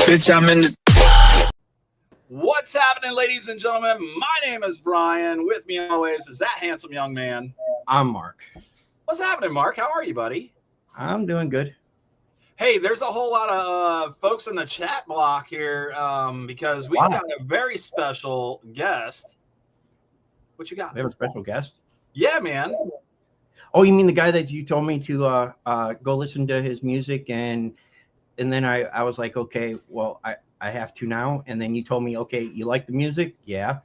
Bitch, I'm in the. What's happening, ladies and gentlemen? My name is Brian. With me always is that handsome young man. I'm Mark. What's happening, Mark? How are you, buddy? I'm doing good. Hey, there's a whole lot of folks in the chat block here because we've got a very special guest. What you got? We have a special guest? Yeah, man. Oh, you mean the guy that you told me to go listen to his music, and then I was like, okay, well, I have to now. And then you told me, okay, you like the music? Yeah.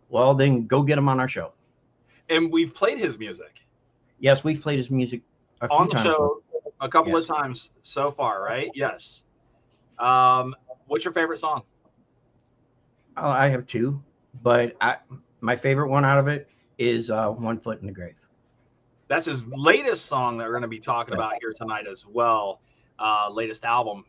Well, then go get him on our show. And we've played his music. Yes, we've played his music a few on the times. show a couple of times so far, right? Yes. What's your favorite song? I have two, but my favorite one out of it is One Foot in the Grave. That's his latest song that we're going to be talking about here tonight as well. Latest album.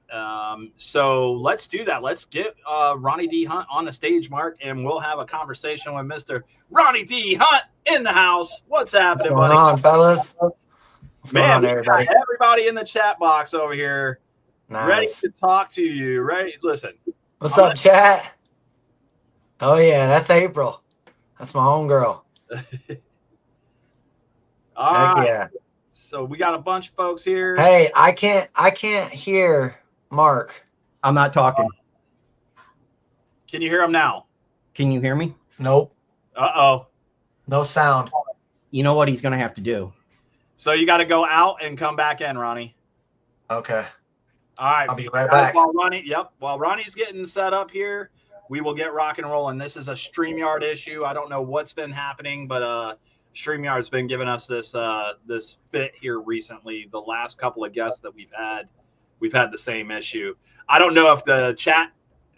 So let's do that. Let's get Ronnie D Hunt on the stage, Mark, and we'll have a conversation with Mr. Ronnie D Hunt in the house. What's happening, What's going on, fellas? What's going on, everybody? Everybody in the chat box over here, ready to talk to you. Ready? Listen. What's up, chat? Oh yeah, that's April. That's my homegirl. All right. Yeah. So we got a bunch of folks here. Hey, I can't hear Mark. I'm not talking. Can you hear him now? Can you hear me? Nope. Uh-oh. No sound. You know what he's going to have to do? So you got to go out and come back in, Ronnie. Okay. All right. I'll be right back. While Ronnie's getting set up here, we will get rock and rolling. This is a StreamYard issue. I don't know what's been happening, but StreamYard's been giving us this this fit here recently. The last couple of guests that we've had the same issue. I don't know if the chat,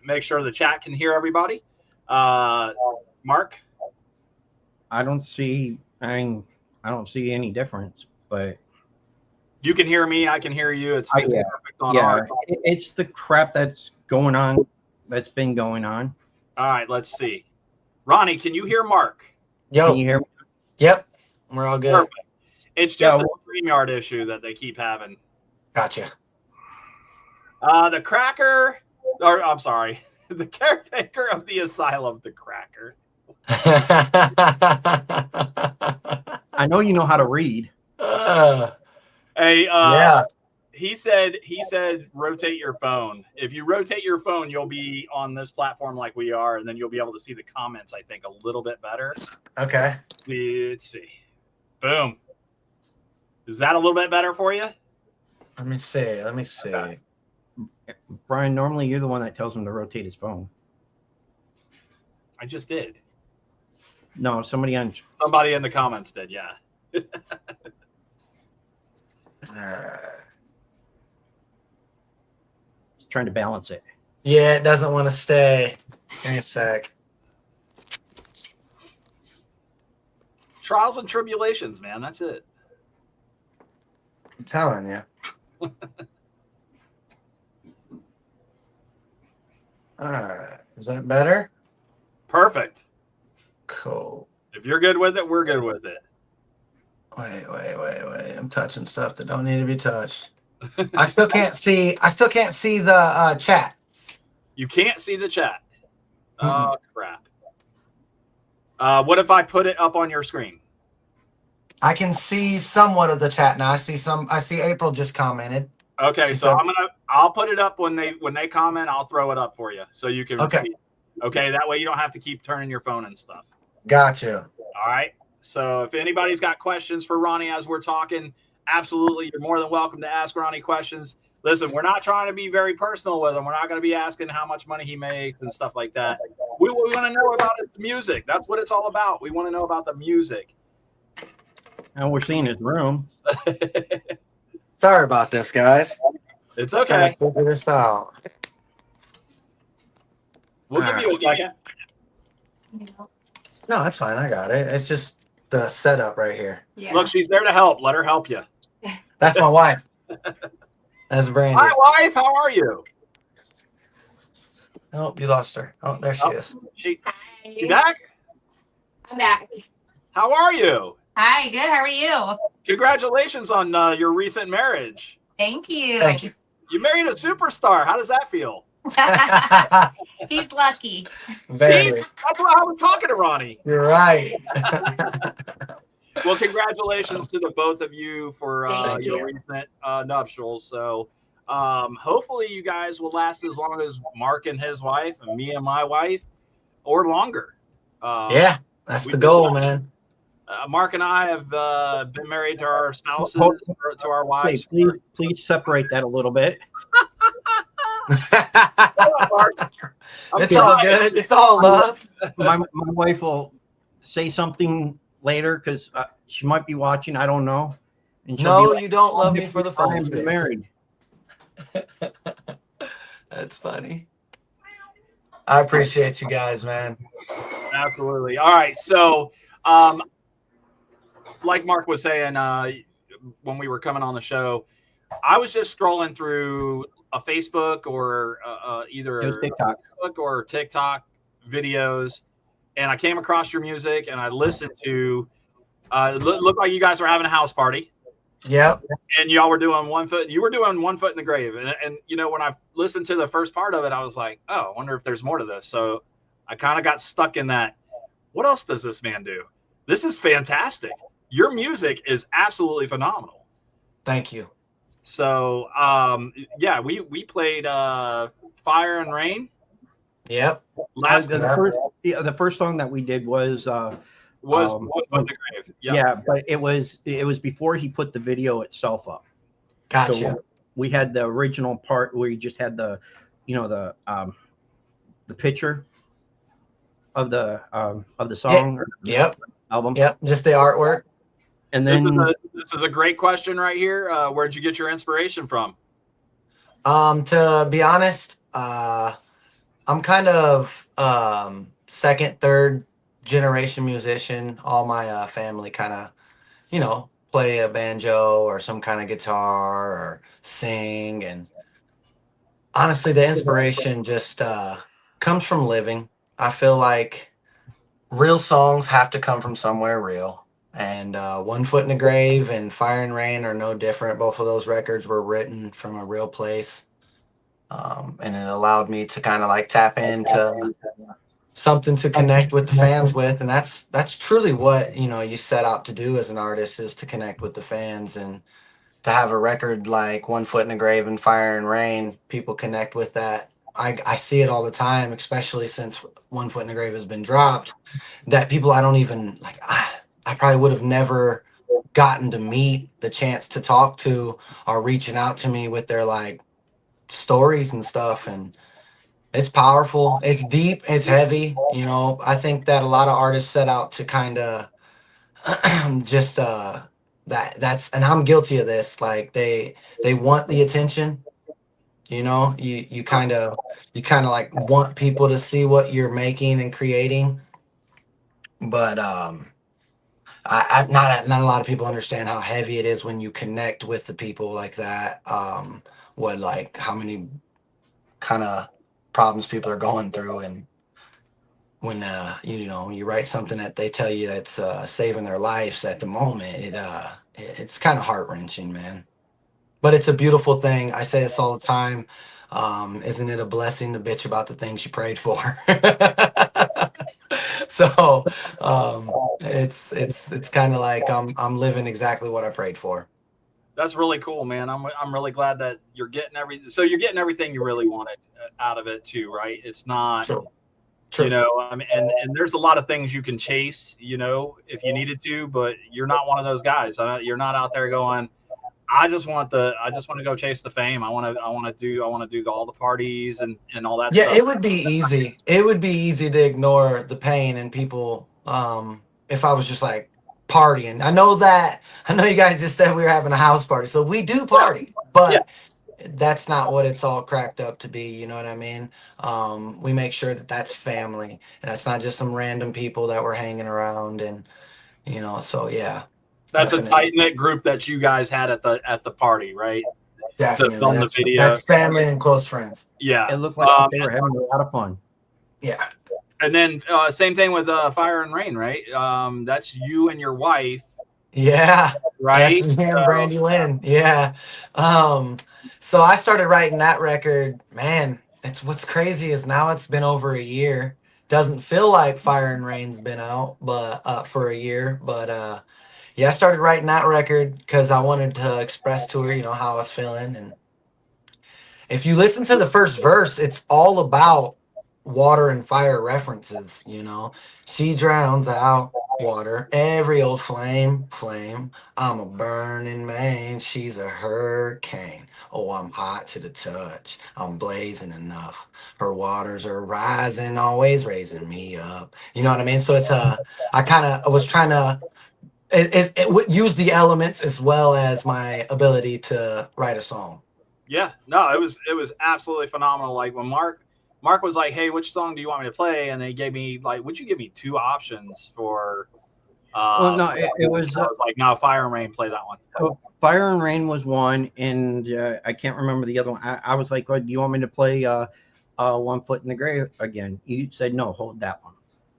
make sure the chat can hear everybody. Mark? I don't see any difference, but you can hear me. I can hear you. It's perfect on our. It's the crap that's going on. That's been going on. All right, let's see. Ronnie, can you hear Mark? Yo. Can you hear me? Yep. We're all good. Perfect. It's just a StreamYard issue that they keep having. Gotcha. The cracker, or I'm sorry, the caretaker of the asylum, the cracker. I know you know how to read. Hey, yeah. He said rotate your phone. If you rotate your phone, you'll be on this platform like we are, and then you'll be able to see the comments, I think, a little bit better. Okay. Let's see. Boom. Is that a little bit better for you? Let me see. Okay. Brian, normally you're the one that tells him to rotate his phone. I just did. No, somebody in the comments did, yeah. Trying to balance it. Yeah, it doesn't want to stay. Give me a sec. Trials and tribulations, man. That's it. I'm telling you. All right. Is that better? Perfect. Cool. If you're good with it, we're good with it. Wait. I'm touching stuff that don't need to be touched. I still can't see the chat. You can't see the chat. Oh, crap. What if I put it up on your screen? I can see somewhat of the chat now. I see April just commented. Okay, so I'll put it up when they comment. I'll throw it up for you so you can see it. Okay, that way you don't have to keep turning your phone and stuff. Gotcha. All right. So if anybody's got questions for Ronnie as we're talking, absolutely, you're more than welcome to ask Ronnie questions. Listen, we're not trying to be very personal with him. We're not going to be asking how much money he makes and stuff like that. We want to know about his music. That's what it's all about. We want to know about the music. And we're seeing his room. Sorry about this, guys. It's okay. Figure this out. We'll give you a second. No, that's fine. I got it. It's just the setup right here. Yeah. Look, she's there to help. Let her help you. That's my wife. That's Brandy. Hi, wife. How are you? Oh, you lost her. Oh, there she is. You back? I'm back. How are you? Hi, good. How are you? Congratulations on your recent marriage. Thank you. Thank you. You married a superstar. How does that feel? He's lucky. Very. That's why I was talking to Ronnie. You're right. Well, congratulations to the both of you for Thank your you. recent nuptials. So hopefully you guys will last as long as Mark and his wife and me and my wife, or longer. Yeah, that's the goal, man. Mark and I have been married to our spouses, to our Hey, wives. please separate that a little bit. It's all good. It's all love. My wife will say something later because she might be watching. I don't know. And she'll No, be like, you don't love me for the phone I'm space. married. That's funny. I appreciate you guys, man. Absolutely. All right. So, like Mark was saying when we were coming on the show, I was just scrolling through a Facebook or either TikTok. Facebook or TikTok videos, and I came across your music and I listened to. Looked like you guys were having a house party. Yep. And y'all were doing one foot. You were doing 1 foot in the grave, and you know when I listened to the first part of it, I was like, oh, I wonder if there's more to this. So I kind of got stuck in that. What else does this man do? This is fantastic. Your music is absolutely phenomenal. Thank you. So yeah, we played Fire and Rain. Yep. The first song that we did was 1 Foot in the Grave. Yep. Yeah, but it was before he put the video itself up. Gotcha. So we had the original part where you just had the picture of the song. Yep. Album. Yep. Just the artwork. And then this is a great question right here. Where'd you get your inspiration from? To be honest, I'm kind of second, third generation musician. All my family kind of, play a banjo or some kind of guitar or sing. And honestly, the inspiration just comes from living. I feel like real songs have to come from somewhere real. And 1 Foot in the Grave and Fire and Rain are no different. Both of those records were written from a real place. And it allowed me to kind of like tap into something to connect with the fans with. And that's truly what, you set out to do as an artist, is to connect with the fans. And to have a record like 1 Foot in the Grave and Fire and Rain, people connect with that. I see it all the time, especially since 1 Foot in the Grave has been dropped, that people I don't even like, I probably would have never gotten to meet, the chance to talk to, are reaching out to me with their like stories and stuff. And it's powerful, it's deep, it's heavy. I think that a lot of artists set out to kind of just that's, and I'm guilty of this, like they want the attention. You kind of like want people to see what you're making and creating, but not a lot of people understand how heavy it is when you connect with the people like that. How many kind of problems people are going through, and when you write something that they tell you that's saving their lives at the moment, it's kind of heart-wrenching, man. But it's a beautiful thing. I say this all the time. Isn't it a blessing to bitch about the things you prayed for? So it's kind of like I'm living exactly what I prayed for. That's really cool, man. I'm really glad that you're getting everything. So you're getting everything you really wanted out of it too, right? It's not, True. I mean, and there's a lot of things you can chase, if you needed to, but you're not one of those guys. You're not out there going, I just want to go chase the fame. I want to do all the parties and all that stuff. It would be easy. It would be easy to ignore the pain and people if I was just like partying. I know you guys just said we were having a house party. So we do party, but that's not what it's all cracked up to be. You know what I mean? We make sure that that's family, and that's not just some random people that we're hanging around. And so yeah. That's definitely. A tight-knit group that you guys had at the party, right? Definitely. To film the video. That's family and close friends. Yeah. It looked like they were having a lot of fun. Yeah. And then same thing with Fire and Rain, right? That's you and your wife. Yeah. Right. That's me and Brandy Lynn. Yeah. So I started writing that record, man, it's what's crazy is now it's been over a year. Doesn't feel like Fire and Rain's been out, but for a year. But yeah, I started writing that record because I wanted to express to her, how I was feeling. And if you listen to the first verse, it's all about water and fire references. She drowns out water, every old flame. I'm a burning man, she's a hurricane. Oh, I'm hot to the touch, I'm blazing enough. Her waters are rising, always raising me up. You know what I mean? So I was trying to would use the elements as well as my ability to write a song. Yeah, no, it was absolutely phenomenal. Like when Mark was like, "Hey, which song do you want me to play?" and they gave me like, "Would you give me 2 options for?" Well, no, it was I was like, "No, Fire and Rain, play that one." Fire and Rain was one, and I can't remember the other one. I was like, oh, do you want me to play 1 Foot in the Grave again? You said no, hold that one.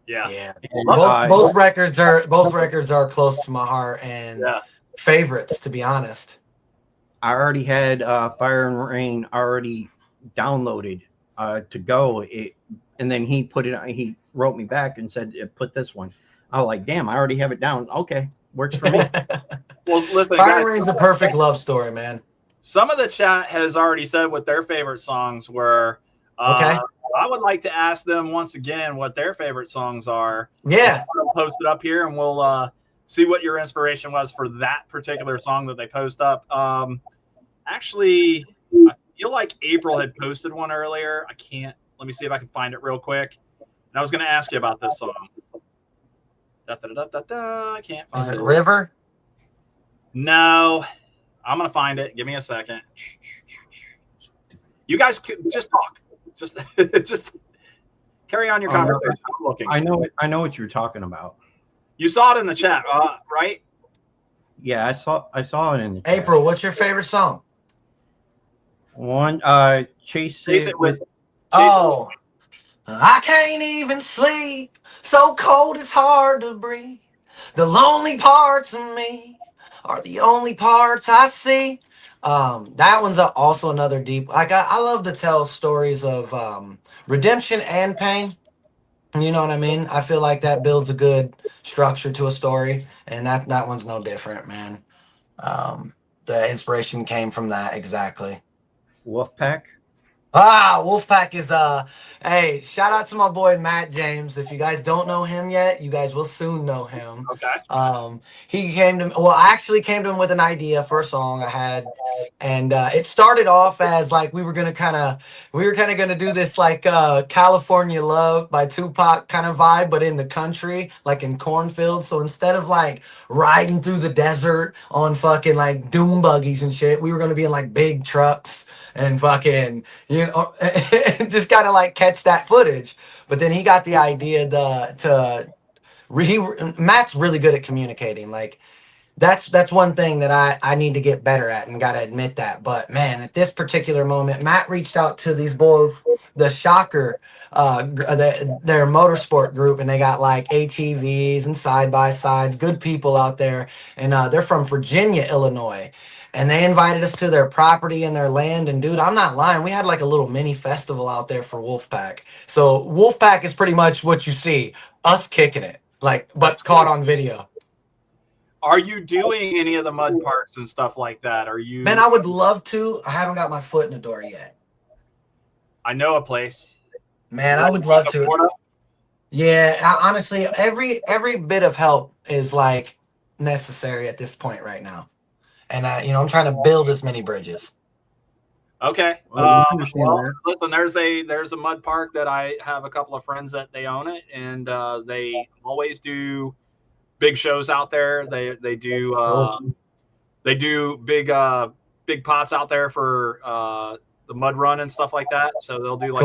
Yeah. And, both records are close to my heart and favorites, to be honest. I already had Fire and Rain already downloaded to go. And then he wrote me back and said, put this one. I was like, damn, I already have it down. Okay, works for me. Well, listen, Fire guys, Rain's a perfect love story, man. some of the chat has already said what their favorite songs were. Okay. I would like to ask them once again what their favorite songs are. Yeah. I'll post it up here, and we'll see what your inspiration was for that particular song that they post up. Actually, I feel like April had posted one earlier. I can't. Let me see if I can find it real quick. And I was going to ask you about this song. I can't find Is it it. River? No, I'm going to find it. Give me a second. You guys just talk. Just carry on your conversation. I'm looking. I know what you're talking about. You saw it in the chat, right? Yeah, I saw it in the chat. April, what's your favorite song? One, Chase It with. Oh, I can't even sleep. So cold it's hard to breathe. The lonely parts of me are the only parts I see. That one's also another deep. Like I love to tell stories of redemption and pain. You know what I mean? I feel like that builds a good structure to a story, and that one's no different, man. The inspiration came from that exactly. Wolfpack. Wolfpack is hey, shout out to my boy Matt James. If you guys don't know him yet, you guys will soon know him. Okay. He came to I actually came to him with an idea for a song I had, and it started off as like we were kind of gonna do this like California Love by Tupac kind of vibe, but in the country, like in cornfields. So instead of like riding through the desert on fucking like doom buggies and shit, we were gonna be in like big trucks and fucking, just kind of like catch that footage. But then he got the idea Matt's really good at communicating. Like that's one thing that I need to get better at, and gotta admit that. But man, at this particular moment, Matt reached out to these boys, the Shocker, their motorsport group, and they got like ATVs and side by sides, good people out there, and they're from Virginia, Illinois. And they invited us to their property and their land. And dude, I'm not lying. We had like a little mini festival out there for Wolfpack. So Wolfpack is pretty much what you see, us kicking it, like, but caught on video. Are you doing any of the mud parks and stuff like that? Are you? Man, I would love to. I haven't got my foot in the door yet. I know a place. Man, I would love to. Yeah, honestly, every bit of help is like necessary at this point right now. And I'm trying to build as many bridges. Okay. Well, listen, there's a mud park that I have a couple of friends that they own it, and they always do big shows out there. They do big pots out there for the mud run and stuff like that. So they'll do like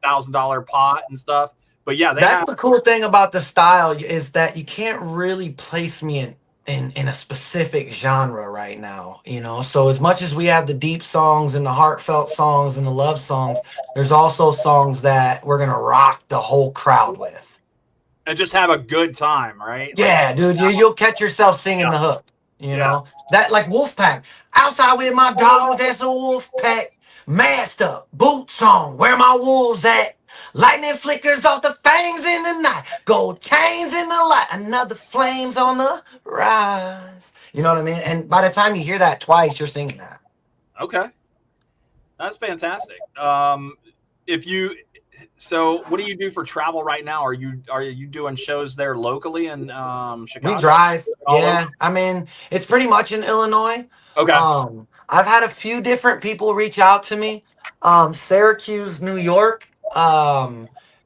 $1,000 pot and stuff. But yeah, that's the cool thing about the style is that you can't really place me in a specific genre right now, so as much as we have the deep songs and the heartfelt songs and the love songs, there's also songs that we're gonna rock the whole crowd with and just have a good time, right? Yeah, dude, you'll catch yourself singing the hook, that like Wolfpack, outside with my dogs, that's a Wolfpack, Masked up, boots on, where my wolves at? Lightning flickers off the fangs in the night. Gold chains in the light. Another flames on the rise. You know what I mean? And by the time you hear that twice, you're singing that. Okay, that's fantastic. If you, so what do you do for travel right now? Are you doing shows there locally in Chicago? We drive. All Yeah. over? I mean, it's pretty much in Illinois. Okay. I've had a few different people reach out to me. Syracuse, New York,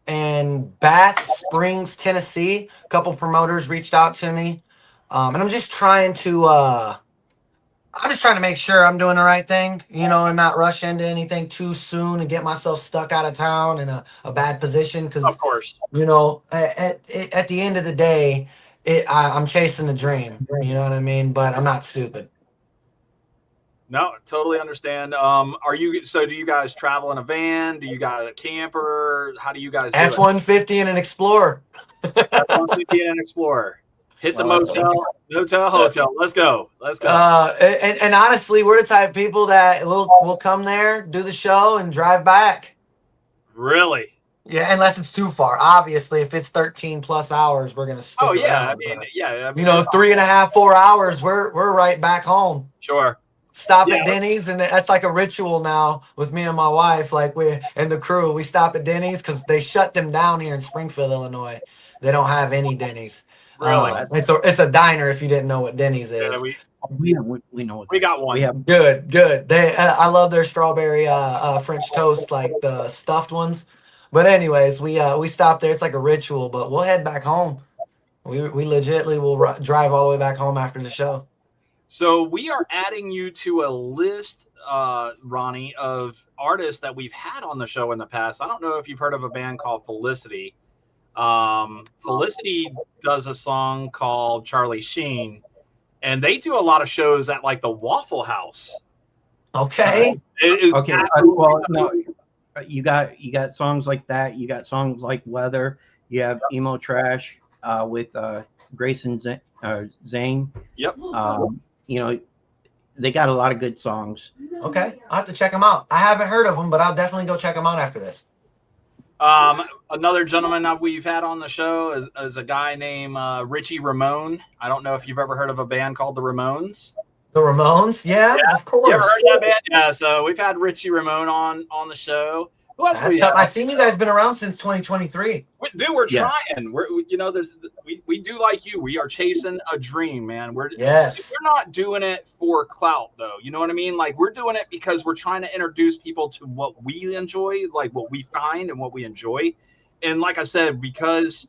and Bath Springs, Tennessee. A couple promoters reached out to me. And I'm just trying to make sure I'm doing the right thing, you know, and not rush into anything too soon and get myself stuck out of town in a bad position. Because, Of course. you know, at the end of the day, I'm chasing a dream. You know what I mean? But I'm not stupid. No, totally understand. So do you guys travel in a van? Do you got a camper? How do you guys do it? F-150 and an Explorer. F-150 and an Explorer. Hit the motel, hotel. Let's go. And honestly, we're the type of people that will come there, do the show, and drive back. Really? Yeah, unless it's too far. Obviously, if it's 13 plus hours, we're gonna stick around. I mean, you know, 3.5, 4 hours, we're right back home. Sure. Stop at Denny's, and that's like a ritual now with me and my wife. Like we and the crew, we stop at Denny's because they shut them down here in Springfield, Illinois. They don't have any Denny's. Really? It's a diner. If you didn't know what Denny's is, Yeah, we know. we got one. We have good. They I love their strawberry French toast, like the stuffed ones. But anyways, we stopped there. It's like a ritual, but we'll head back home. We legitly will drive all the way back home after the show. So we are adding you to a list, Ronnie, of artists that we've had on the show in the past. I don't know if you've heard of a band called Felicity. Felicity does a song called Charlie Sheen, and they do a lot of shows at like the Waffle House. Okay. Okay. Well, no, you got songs like that. You got songs like Weather. You have Emo Trash with Grayson Zane. Yep. You know, they got a lot of good songs. Okay, I'll have to check them out. I haven't heard of them, but I'll definitely go check them out after this. Another gentleman that we've had on the show is a guy named Richie Ramone. I don't know if you've ever heard of a band called the Ramones. The Ramones? Yeah, of course. You ever heard that band? Yeah, so we've had Richie Ramone on the show. Who else we have? I seen you guys been around since 2023. We're trying. We do like you. We are chasing a dream, man. We're not doing it for clout, though. You know what I mean? Like, we're doing it because we're trying to introduce people to what we enjoy, like what we find and what we enjoy. And like I said, because,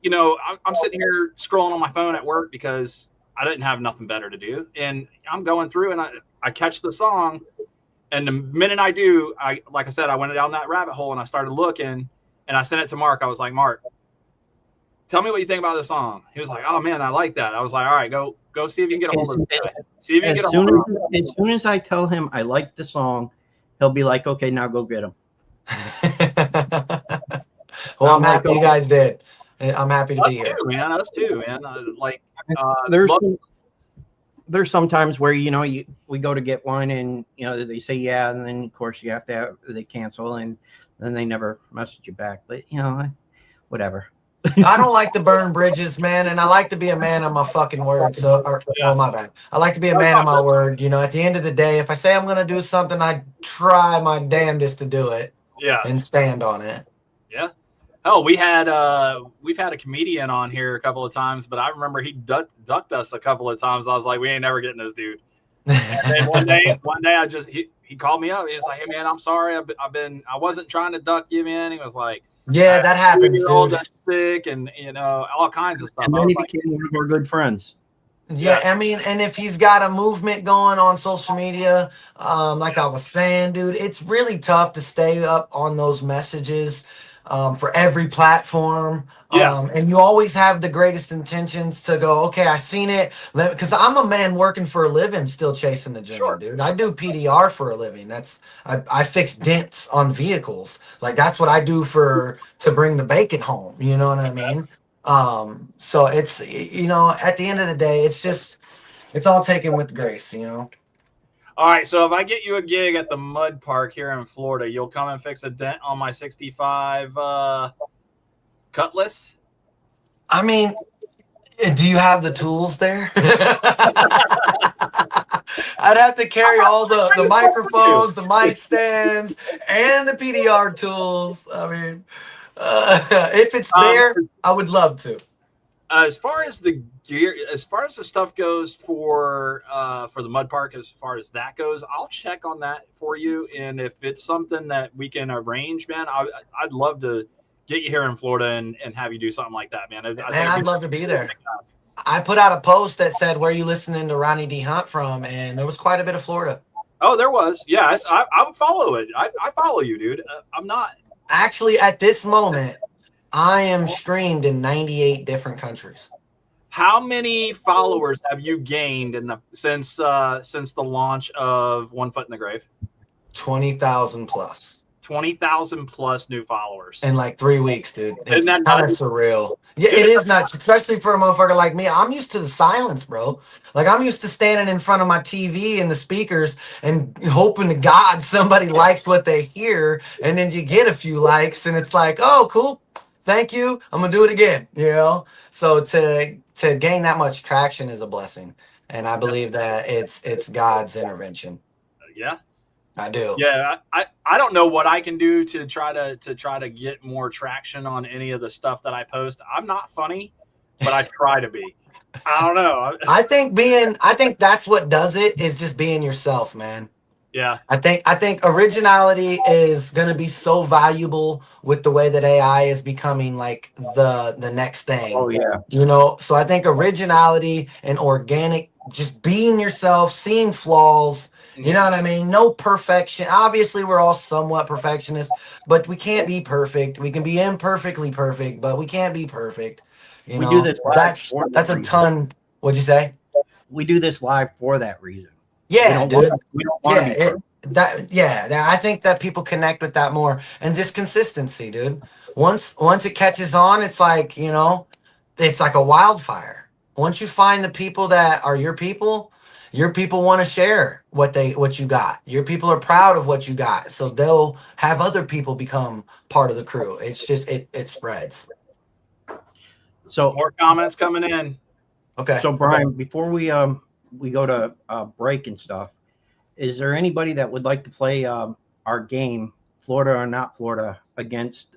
you know, I'm sitting here scrolling on my phone at work because I didn't have nothing better to do. And I'm going through and I catch the song. And the minute I do, like I said, I went down that rabbit hole and I started looking and I sent it to Mark. I was like, Mark, tell me what you think about this song. He was like, oh man, I like that. I was like, all right, go see if you can get a hold of it. See if you can get a hold of it. As soon as I tell him I like the song, he'll be like, okay, now go get him. Well, I'm happy you guys did. I'm happy to be here. Man, us too, man. There's some times where, you know, we go to get one and, you know, they say, yeah. And then of course you have to they cancel and then they never message you back. But, you know, whatever. I don't like to burn bridges, man. And I like to be a man of my fucking word. Oh, my bad. I like to be a man of my word. You know, at the end of the day, if I say I'm going to do something, I try my damnedest to do it. Yeah. And stand on it. Yeah. Oh, we've had a comedian on here a couple of times, but I remember he ducked us a couple of times. I was like, we ain't never getting this dude. And one day he called me up. He was like, hey man, I'm sorry. I wasn't trying to duck you, man. He was like, yeah, that happens, dude. That's sick, and you know, all kinds of stuff. And then he became one of our good friends. Yeah, I mean, and if he's got a movement going on social media, like I was saying, dude, it's really tough to stay up on those messages. For every platform. And you always have the greatest intentions to go, okay, I seen it. Because I'm a man working for a living, still chasing the dream, dude. I do PDR for a living. I fix dents on vehicles. Like, that's what I do to bring the bacon home. You know what I mean? So it's, you know, at the end of the day, it's all taken with grace, you know? All right, so if I get you a gig at the Mud Park here in Florida, you'll come and fix a dent on my 65 Cutlass? I mean, do you have the tools there? I'd have to carry all the microphones, the mic stands, and the PDR tools. I mean, if it's there, I would love to. As far as the gear, as far as the stuff goes for the Mud Park, as far as that goes, I'll check on that for you. And if it's something that we can arrange, man, I'd love to get you here in Florida and have you do something like that, man. I'd love to be there. I put out a post that said, "Where are you listening to Ronnie D Hunt from?" And there was quite a bit of Florida. Oh, there was. Yeah, I would follow it. I follow you, dude. I'm not. Actually, at this moment, I am streamed in 98 different countries. How many followers have you gained since the launch of One Foot in the Grave? 20,000 plus. 20,000 plus new followers in like 3 weeks, dude. It's Isn't that kind of nuts? surreal. Yeah, it is nuts, especially for a motherfucker like me. I'm used to the silence, bro. Like, I'm used to standing in front of my TV and the speakers and hoping to God somebody likes what they hear, and then you get a few likes, and it's like, oh, cool, thank you, I'm gonna do it again, you know. So to gain that much traction is a blessing, and I believe that it's God's intervention. Yeah. I do. Yeah, I don't know what I can do to try to get more traction on any of the stuff that I post. I'm not funny, but I try to be. I don't know. I think that's what does it, is just being yourself, man. Yeah. I think originality is going to be so valuable with the way that AI is becoming like the next thing. Oh yeah. You know, so I think originality and organic, just being yourself, seeing flaws, you know what I mean? No perfection. Obviously, we're all somewhat perfectionists, but we can't be perfect. We can be imperfectly perfect, but we can't be perfect. You know, do this live that's a ton. What'd you say? We do this live for that reason. Yeah, dude. We don't want to be perfect. I think that people connect with that more, and just consistency, dude. Once it catches on, it's like, you know, it's like a wildfire. Once you find the people that are your people want to share what you got. Your people are proud of what you got, so they'll have other people become part of the crew. It's just it spreads. So more comments coming in. Okay. So Brian, before we go to break and stuff, is there anybody that would like to play our game, Florida or Not Florida, against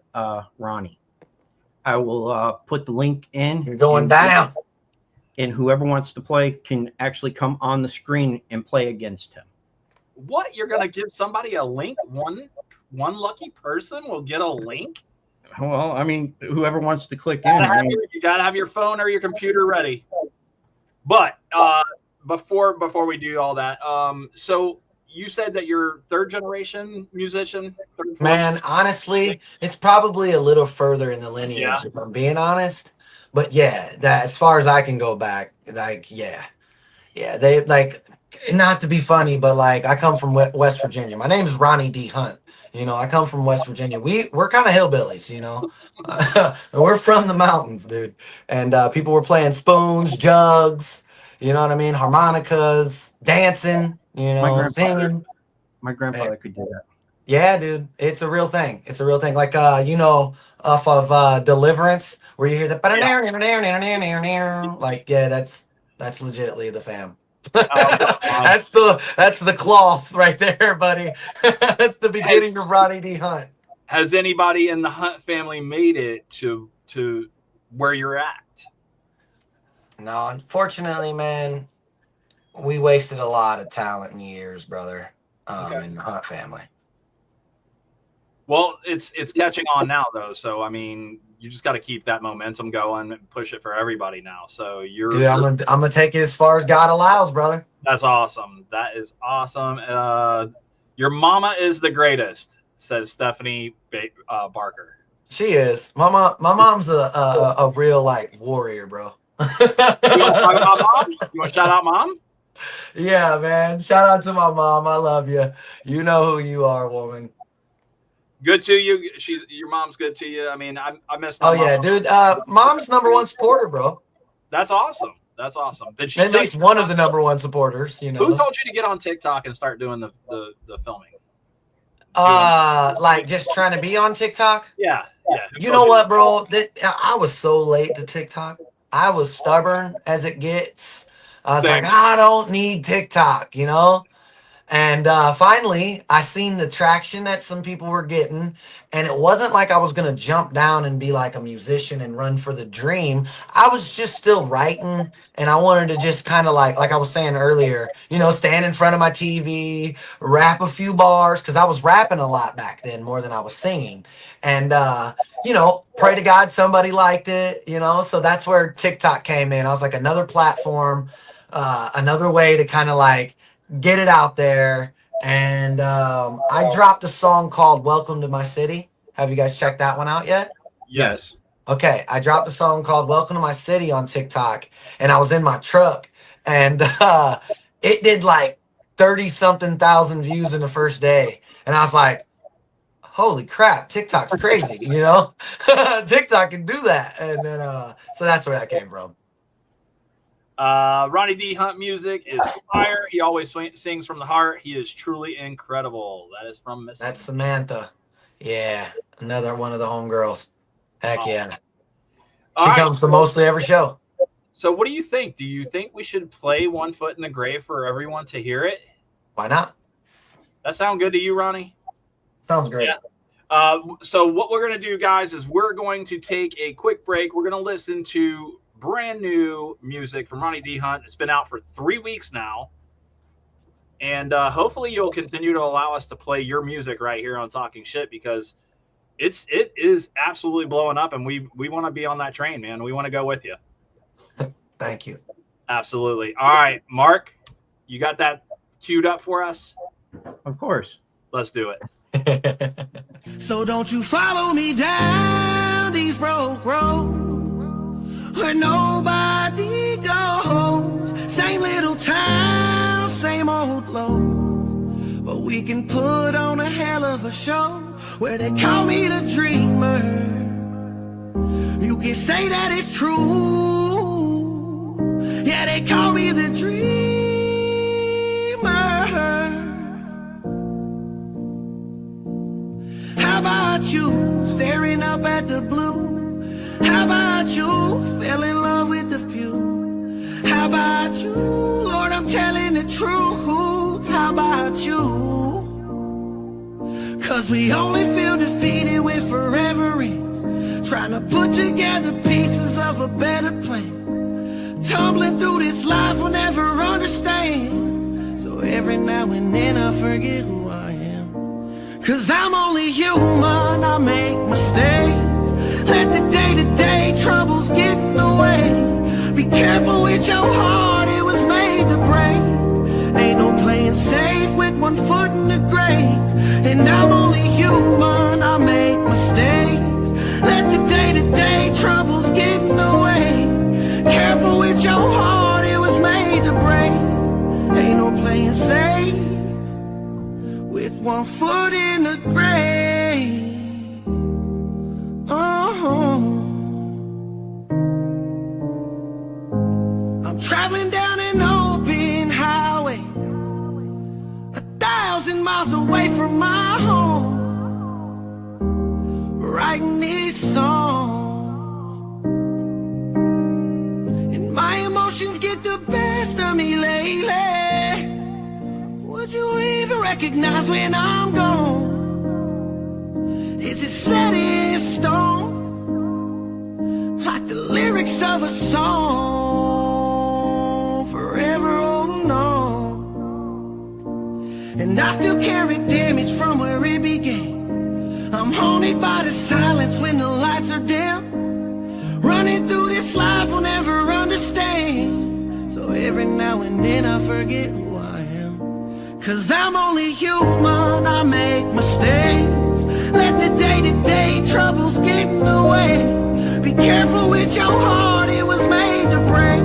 Ronnie? I will put the link in. You're going down. And whoever wants to play can actually come on the screen and play against him. What? You're going to give somebody a link? One lucky person will get a link? Well, I mean, whoever wants to click in. You got to have your phone or your computer ready. But before we do all that, so you said that you're third generation musician? Man, honestly, it's probably a little further in the lineage, if I'm being honest. But yeah, that as far as I can go back, like, yeah, they like, not to be funny, but like, I come from West Virginia. My name is Ronnie D Hunt. You know, I come from West Virginia. We're kind of hillbillies, you know. We're from the mountains, dude. And people were playing spoons, jugs, you know what I mean, harmonicas, dancing, you know, singing. My grandfather could do that. Yeah, dude, it's a real thing. It's a real thing. Like, you know, off of Deliverance, where you hear the like, yeah, that's legitly the fam. That's the cloth right there, buddy. That's the beginning of Ronnie D Hunt. Has anybody in the Hunt family made it to where you're at? No, unfortunately, man, we wasted a lot of talent and years, brother, in the Hunt family. Well, it's catching on now, though. So I mean, you just got to keep that momentum going and push it for everybody now. So dude, I'm gonna take it as far as God allows, brother. That's awesome. That is awesome. Your mama is the greatest, says Stephanie Barker. She is. My mom's a real like warrior, bro. You want to talk about mom? You want to shout out mom? Yeah, man. Shout out to my mom. I love you. You know who you are, woman. Good to you. Your mom's good to you. I mean, I miss my mom. Yeah, dude. Mom's #1 supporter, bro. That's awesome. That's awesome. Did she At least one of the #1 supporters, you know. Who told you to get on TikTok and start doing the filming? Like just trying to be on TikTok? Yeah. You know what, bro? I was so late to TikTok. I was stubborn as it gets. I was like, I don't need TikTok, you know? And finally, I seen the traction that some people were getting. And it wasn't like I was going to jump down and be like a musician and run for the dream. I was just still writing. And I wanted to just kind of like I was saying earlier, you know, stand in front of my TV, rap a few bars. Because I was rapping a lot back then, more than I was singing. And, you know, pray to God somebody liked it, you know. So that's where TikTok came in. I was like, another platform, another way to kind of like get it out there. And I dropped a song called Welcome to My City. Have you guys checked that one out yet? Yes. Okay, I dropped a song called Welcome to My City on TikTok, and I was in my truck, and it did like 30-something thousand views in the first day. And I was like, holy crap, TikTok's crazy, you know? TikTok can do that. And then so that's where that came from. Ronnie D Hunt music is fire. He always sings from the heart. He is truly incredible. That is from Miss. That's Samantha. Yeah, another one of the homegirls. Heck yeah. She comes to mostly every show. So what do you think? Do you think we should play One Foot in the Grave for everyone to hear it? Why not? That sound good to you, Ronnie? Sounds great. Yeah. So what we're going to do, guys, is we're going to take a quick break. We're going to listen to brand new music from Ronnie D Hunt. It's been out for 3 weeks now. And hopefully you'll continue to allow us to play your music right here on Talking Shit, because it is absolutely blowing up, and we want to be on that train, man. We want to go with you. Thank you. Absolutely. All right, Mark, you got that queued up for us? Of course. Let's do it. So don't you follow me down these broke roads where nobody goes. Same little town, same old load, but we can put on a hell of a show where they call me the dreamer. You can say that it's true. Yeah, they call me the dreamer. How about you staring up at the blue? How about you fell in love with the few? How about you, Lord, I'm telling the truth? How about you? Cause we only feel defeated with forever ends, trying to put together pieces of a better plan. Tumbling through this life we'll never understand, so every now and then I forget who I am. Cause I'm only human, I make mistakes. Let the day-to-day troubles get in the way. Be careful with your heart, it was made to break. Ain't no playing safe with 1 foot in the grave. And I'm only human, I make mistakes. Let the day-to-day troubles get in the way. Careful with your heart, it was made to break. Ain't no playing safe with 1 foot in the grave. Oh, I'm traveling down an open highway, 1,000 miles away from my home, writing these songs, and my emotions get the best of me lately. Would you even recognize when I'm gone? Is it set in stone, like the lyrics of a song, forever holding on? And I still carry damage from where it began. I'm haunted by the silence when the lights are dim. Running through this life I'll never understand, so every now and then I forget who I am. Cause I'm only human, I make mistakes. Let the day-to-day troubles get in the way. Be careful with your heart, it was made to break.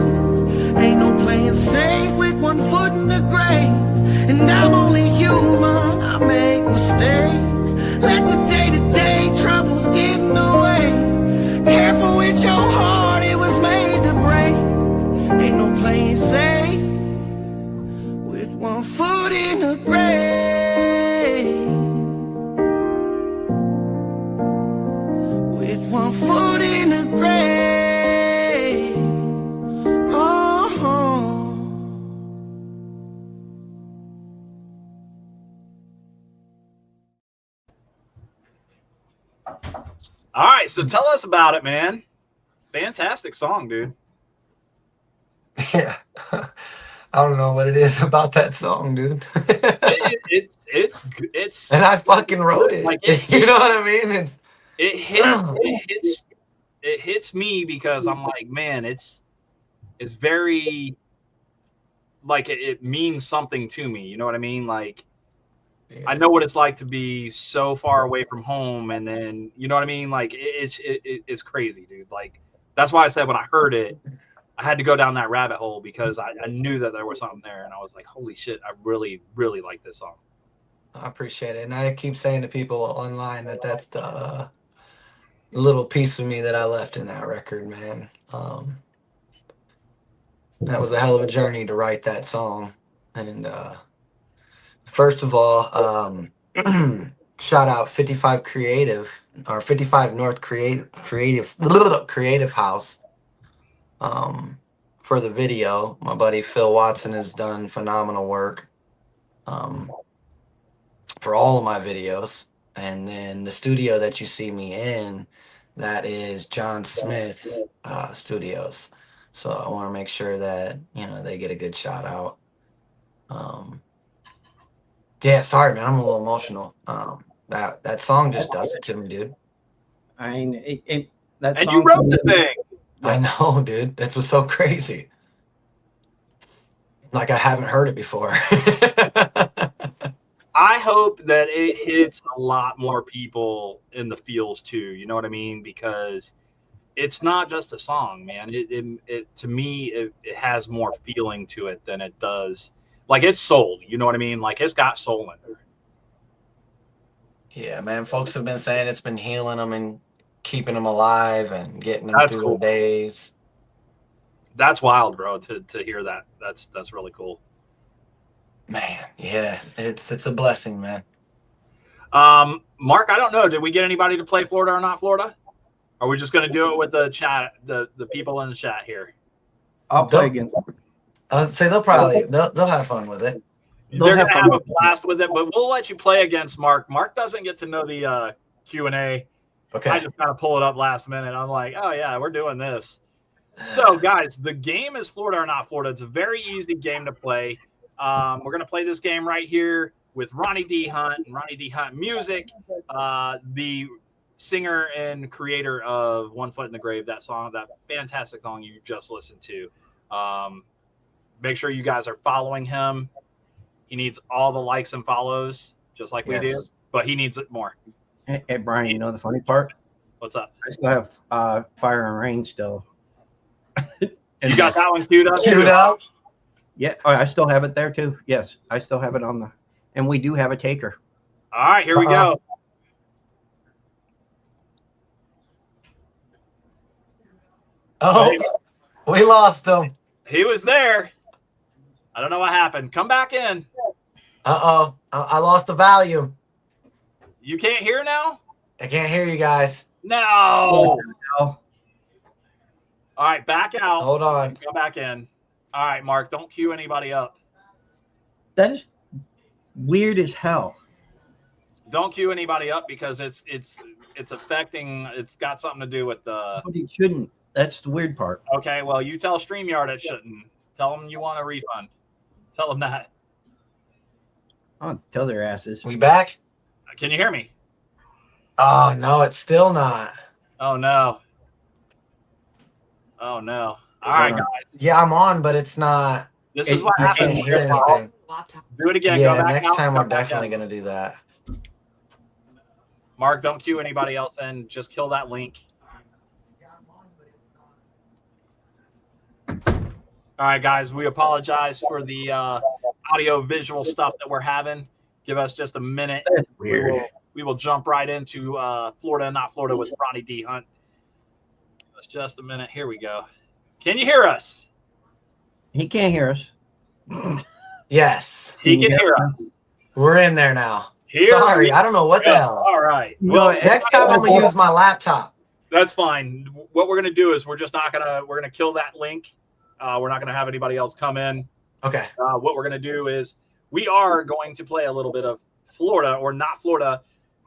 Ain't no playing safe with 1 foot in the grave. And I'm only human, I make mistakes. Let the day-to-day troubles get in the way. Careful with your heart, it was made to break. Ain't no All right, so tell us about it, man. Fantastic song, dude. Yeah. I don't know what it is about that song, dude. It's And I fucking wrote it. like You know what I mean? It's it hits me because I'm like, man, it's very like it means something to me. You know what I mean? Like I know what it's like to be so far away from home, and then you know what I mean. Like it's crazy, dude. Like that's why I said when I heard it, I had to go down that rabbit hole because I knew that there was something there, and I was like, holy shit, I really really like this song. I appreciate it. And I keep saying to people online that that's the little piece of me that I left in that record, man. That was a hell of a journey to write that song. And first of all, shout out 55 Creative or 55 North Creative House for the video. My buddy Phil Watson has done phenomenal work for all of my videos. And then the studio that you see me in, that is John Smith Studios. So I want to make sure that, you know, they get a good shout out. Yeah, sorry, man. I'm a little emotional. That song just does it to me, dude. I mean, that And song you wrote to the me- thing. I know, dude. That's what's so crazy. Like I haven't heard it before. I hope that it hits a lot more people in the feels too. You know what I mean? Because it's not just a song, man. It to me it has more feeling to it than it does. Like it's soul. You know what I mean? Like it's got soul in there. Yeah, man. Folks have been saying it's been healing them and keeping them alive and getting them That's through cool. the days. That's wild, bro. To hear that. That's really cool. Man, yeah, it's a blessing, man. Mark, I don't know. Did we get anybody to play Florida or not Florida? Are we just going to do it with the chat, the people in the chat here? I'll play against. I'd say they'll have fun with it. They're going to have a blast with it, but we'll let you play against Mark. Mark doesn't get to know the Q&A. Okay. I just kind of pull it up last minute. I'm like, oh, yeah, we're doing this. So, guys, the game is Florida or not Florida. It's a very easy game to play. We're going to play this game right here with Ronnie D Hunt and Ronnie D Hunt Music, the singer and creator of One Foot in the Grave, that song, that fantastic song you just listened to. Make sure you guys are following him. He needs all the likes and follows, just like we do, but he needs it more. Hey, Brian, you know the funny part? What's up? I still have Fire and Rain still. You got that one queued up? Queued up? Yeah, I still have it there too. Yes, I still have it on the, and we do have a taker. All right, here we go. Oh, we lost him. He was there. I don't know what happened. Come back in. Uh-oh. I lost the volume. You can't hear now? I can't hear you guys. No. Oh, All right, back out. Hold on. Go back in. All right, Mark, don't queue anybody up. that is weird as hell. Don't queue anybody up because it's affecting. It's got something to do with the. But it shouldn't. That's the weird part. Okay, well, you tell StreamYard it shouldn't. Tell them you want a refund. Tell them that. I'll tell their asses. We back? Can you hear me? Oh, no, it's still not. Oh no. Oh no. All right, guys. Yeah, I'm on, but it's not. This is what I happens. can't hear anything. Do it again. Yeah, Go back next out, time go we're back definitely in. going to do that. Mark, don't queue anybody else in. Just kill that link. All right, guys, we apologize for the audio visual stuff that we're having. Give us just a minute. That's weird. We will jump right into Florida, not Florida, with Ronnie D Hunt. Give us just a minute. Here we go. Can you hear us? He can't hear us. Yes. He can hear us. We're in there now. Here Sorry, we I don't know what the go. hell. All right. No, Well, Next time I'm going to use my laptop. that's fine. What we're going to do is we're going to kill that link. We're not going to have anybody else come in. Okay. What we're going to do is we are going to play a little bit of Florida or not Florida.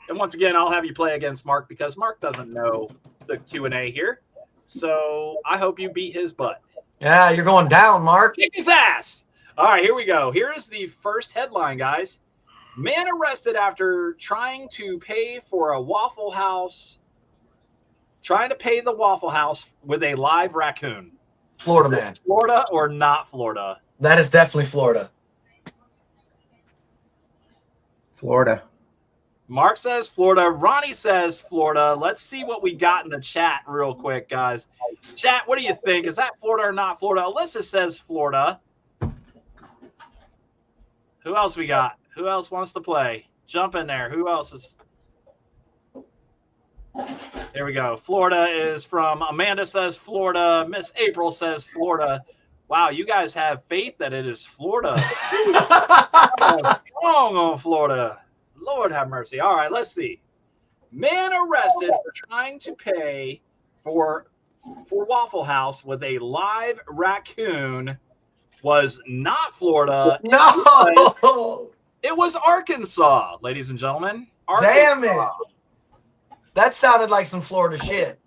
And once again, I'll have you play against Mark because Mark doesn't know the Q&A here. So I hope you beat his butt. Yeah, you're going down, Mark. Kick his ass. All right, here we go. Here is the first headline, guys. Man arrested after trying to pay for a Waffle House, trying to pay the Waffle House with a live raccoon. Florida man. Florida or not Florida? That is definitely Florida. Florida. Mark says Florida. Ronnie says Florida. Let's see what we got in the chat real quick, guys. Chat, what do you think? Is that Florida or not Florida? Alyssa says Florida. Who else we got? Who else wants to play? Jump in there. Who else is? There we go. Florida is from Amanda says Florida. Miss April says Florida. Wow, you guys have faith that it is Florida. Strong on Florida. Lord have mercy. All right, let's see. Man arrested for trying to pay for Waffle House with a live raccoon was not Florida. No. It was Arkansas, ladies and gentlemen. Damn it. That sounded like some Florida shit.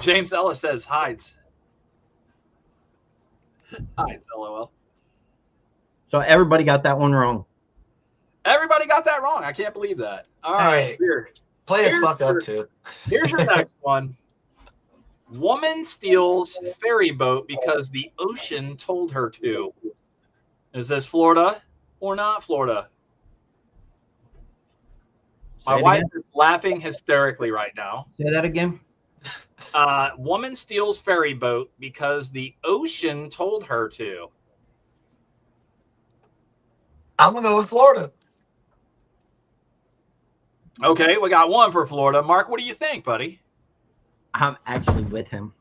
James Ellis says hides. Hides, LOL. So everybody got that one wrong. Everybody got that wrong. I can't believe that. All right, here. Play is fucked up too. Here's your next one. Woman steals ferry boat because the ocean told her to. Is this Florida or not Florida? My wife is laughing hysterically right now. Say that again. Woman steals ferry boat because the ocean told her to. I'm going to go with Florida. Okay, we got one for Florida. Mark, what do you think, buddy? I'm actually with him.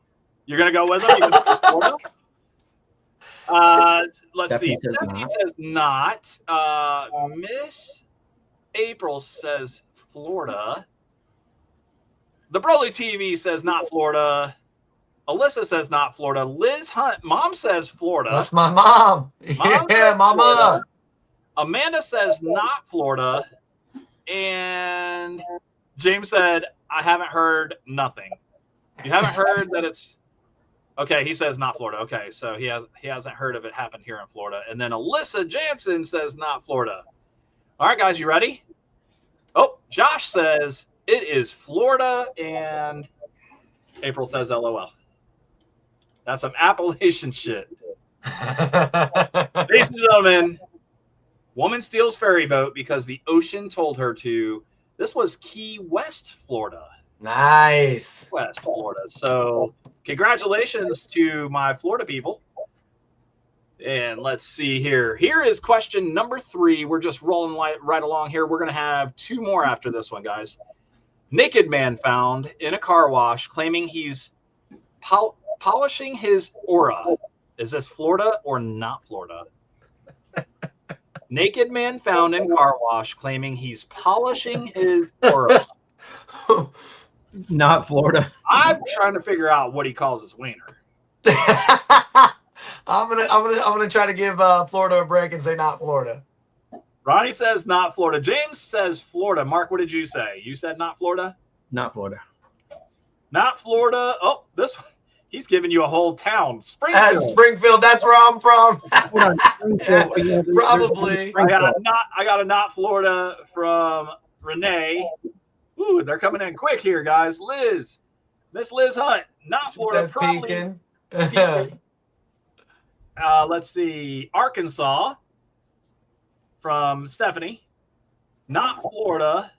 You're going to go with him? You're gonna go with Florida? Let's see. Stephanie says not. Miss April says Florida. The Broly TV says not Florida. Alyssa says not Florida. Liz Hunt, mom says Florida. That's my mom. Yeah, mama. Florida. Amanda says not Florida. And James said, I haven't heard nothing. You haven't heard that it's okay. He says not Florida. Okay, so he hasn't heard of it happen here in Florida. And then Alyssa Jansen says not Florida. All right, guys, you ready? Oh, Josh says it is Florida, and April says LOL. That's some Appalachian shit. Ladies and gentlemen, woman steals ferry boat because the ocean told her to. This was Key West, Florida. Nice. West Florida. So congratulations to my Florida people. And let's see here. Here is question number 3. We're just rolling right along here. We're going to have 2 more after this one, guys. Naked man found in a car wash claiming he's polishing his aura. Is this Florida or not Florida? Naked man found in car wash claiming he's polishing his aura. Not Florida. I'm trying to figure out what he calls his wiener. I'm gonna try to give Florida a break and say not Florida. Ronnie says not Florida. James says Florida. Mark, what did you say? You said not Florida? Not Florida. Not Florida. Oh, this one. He's giving you a whole town. Springfield. Springfield, that's where I'm from. Probably. I got a not Florida from Renee. Ooh, they're coming in quick here, guys. Miss Liz Hunt, not Florida. Probably. Let's see. Arkansas from Stephanie. Not Florida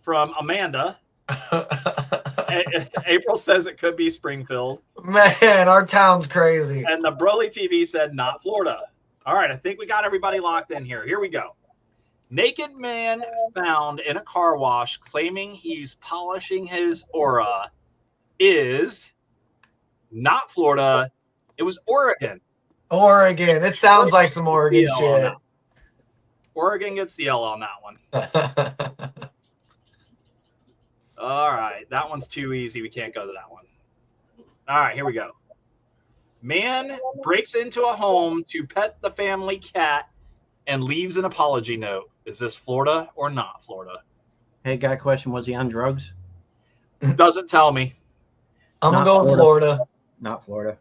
from Amanda. April says it could be Springfield. Man, our town's crazy. And the Broly TV said not Florida. All right, I think we got everybody locked in here. Here we go. Naked man found in a car wash claiming he's polishing his aura is not Florida. It was Oregon. Oregon. It sounds like some Oregon shit. Oregon gets the L on that one. All right. That one's too easy. We can't go to that one. All right. Here we go. Man breaks into a home to pet the family cat and leaves an apology note. Is this Florida or not Florida? Hey, got a question. Was he on drugs? Doesn't tell me. I'm gonna Not go with Florida. Not Florida.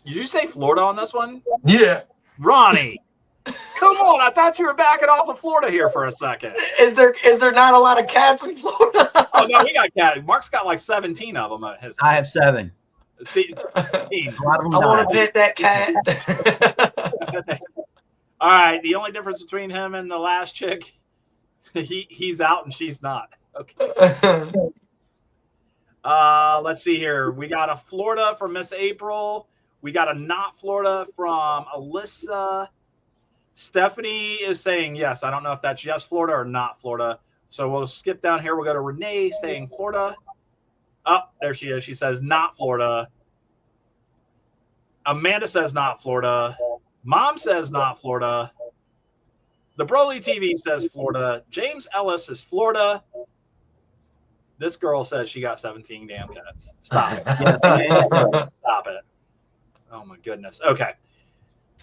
Did you say Florida on this one? Yeah. Ronnie, come on. I thought you were backing off of Florida here for a second. Is there not a lot of cats in Florida? Oh, no, we got cat. Mark's got like 17 of them at his I have 7. team. A lot of them I want died. to pet that cat. All right. The only difference between him and the last chick, he's out and she's not. Okay. Let's see here. We got a Florida from Miss April. We got a not Florida from Alyssa. Stephanie is saying yes. I don't know if that's yes Florida or not Florida. So we'll skip down here. We'll go to Renee saying Florida. Oh, there she is. She says not Florida. Amanda says not Florida. Mom says not Florida. The Broly TV says Florida. James Ellis is Florida. This girl says she got 17 damn cats. Stop it. Stop it. Oh, my goodness. Okay.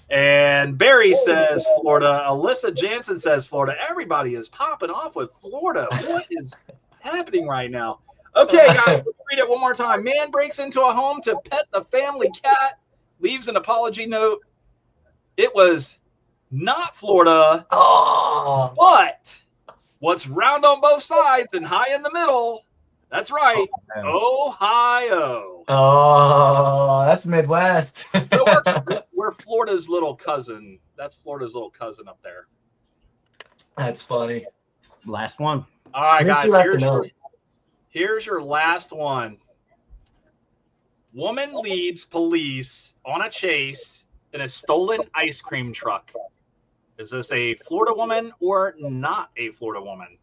And Barry says Florida. Alyssa Jansen says Florida. Everybody is popping off with Florida. What is happening right now? Okay, guys, let's read it one more time. Man breaks into a home to pet the family cat, leaves an apology note. It was not Florida, Oh, but what's round on both sides and high in the middle? That's right, Ohio. oh, that's Midwest. So we're Florida's little cousin. That's Florida's little cousin up there. That's funny. Last one. All right, Here's guys, two left to know. here's your last one. Woman leads police on a chase in a stolen ice cream truck. Is this a Florida woman or not a Florida woman?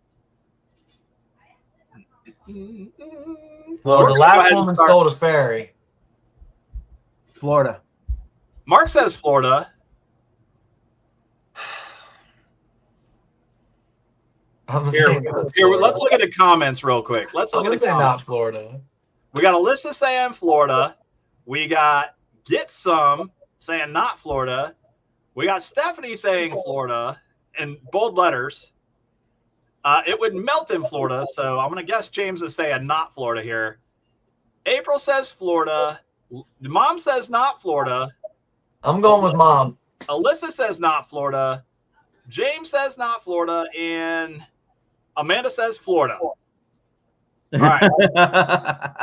Well, Mark, the go last ahead and woman start. stole the ferry. Florida. Mark says Florida. I'm gonna Here, say not here, Florida. let's look at the comments real quick. Let's I'm look at gonna the say comments. not Florida. We got Alyssa saying Florida. We got Get Some saying not Florida. We got Stephanie saying Florida in bold letters. It would melt in Florida, so I'm going to guess James is saying not Florida here. April says Florida. Mom says not Florida. I'm going with Mom. Alyssa says not Florida. James says not Florida. And Amanda says Florida. All right.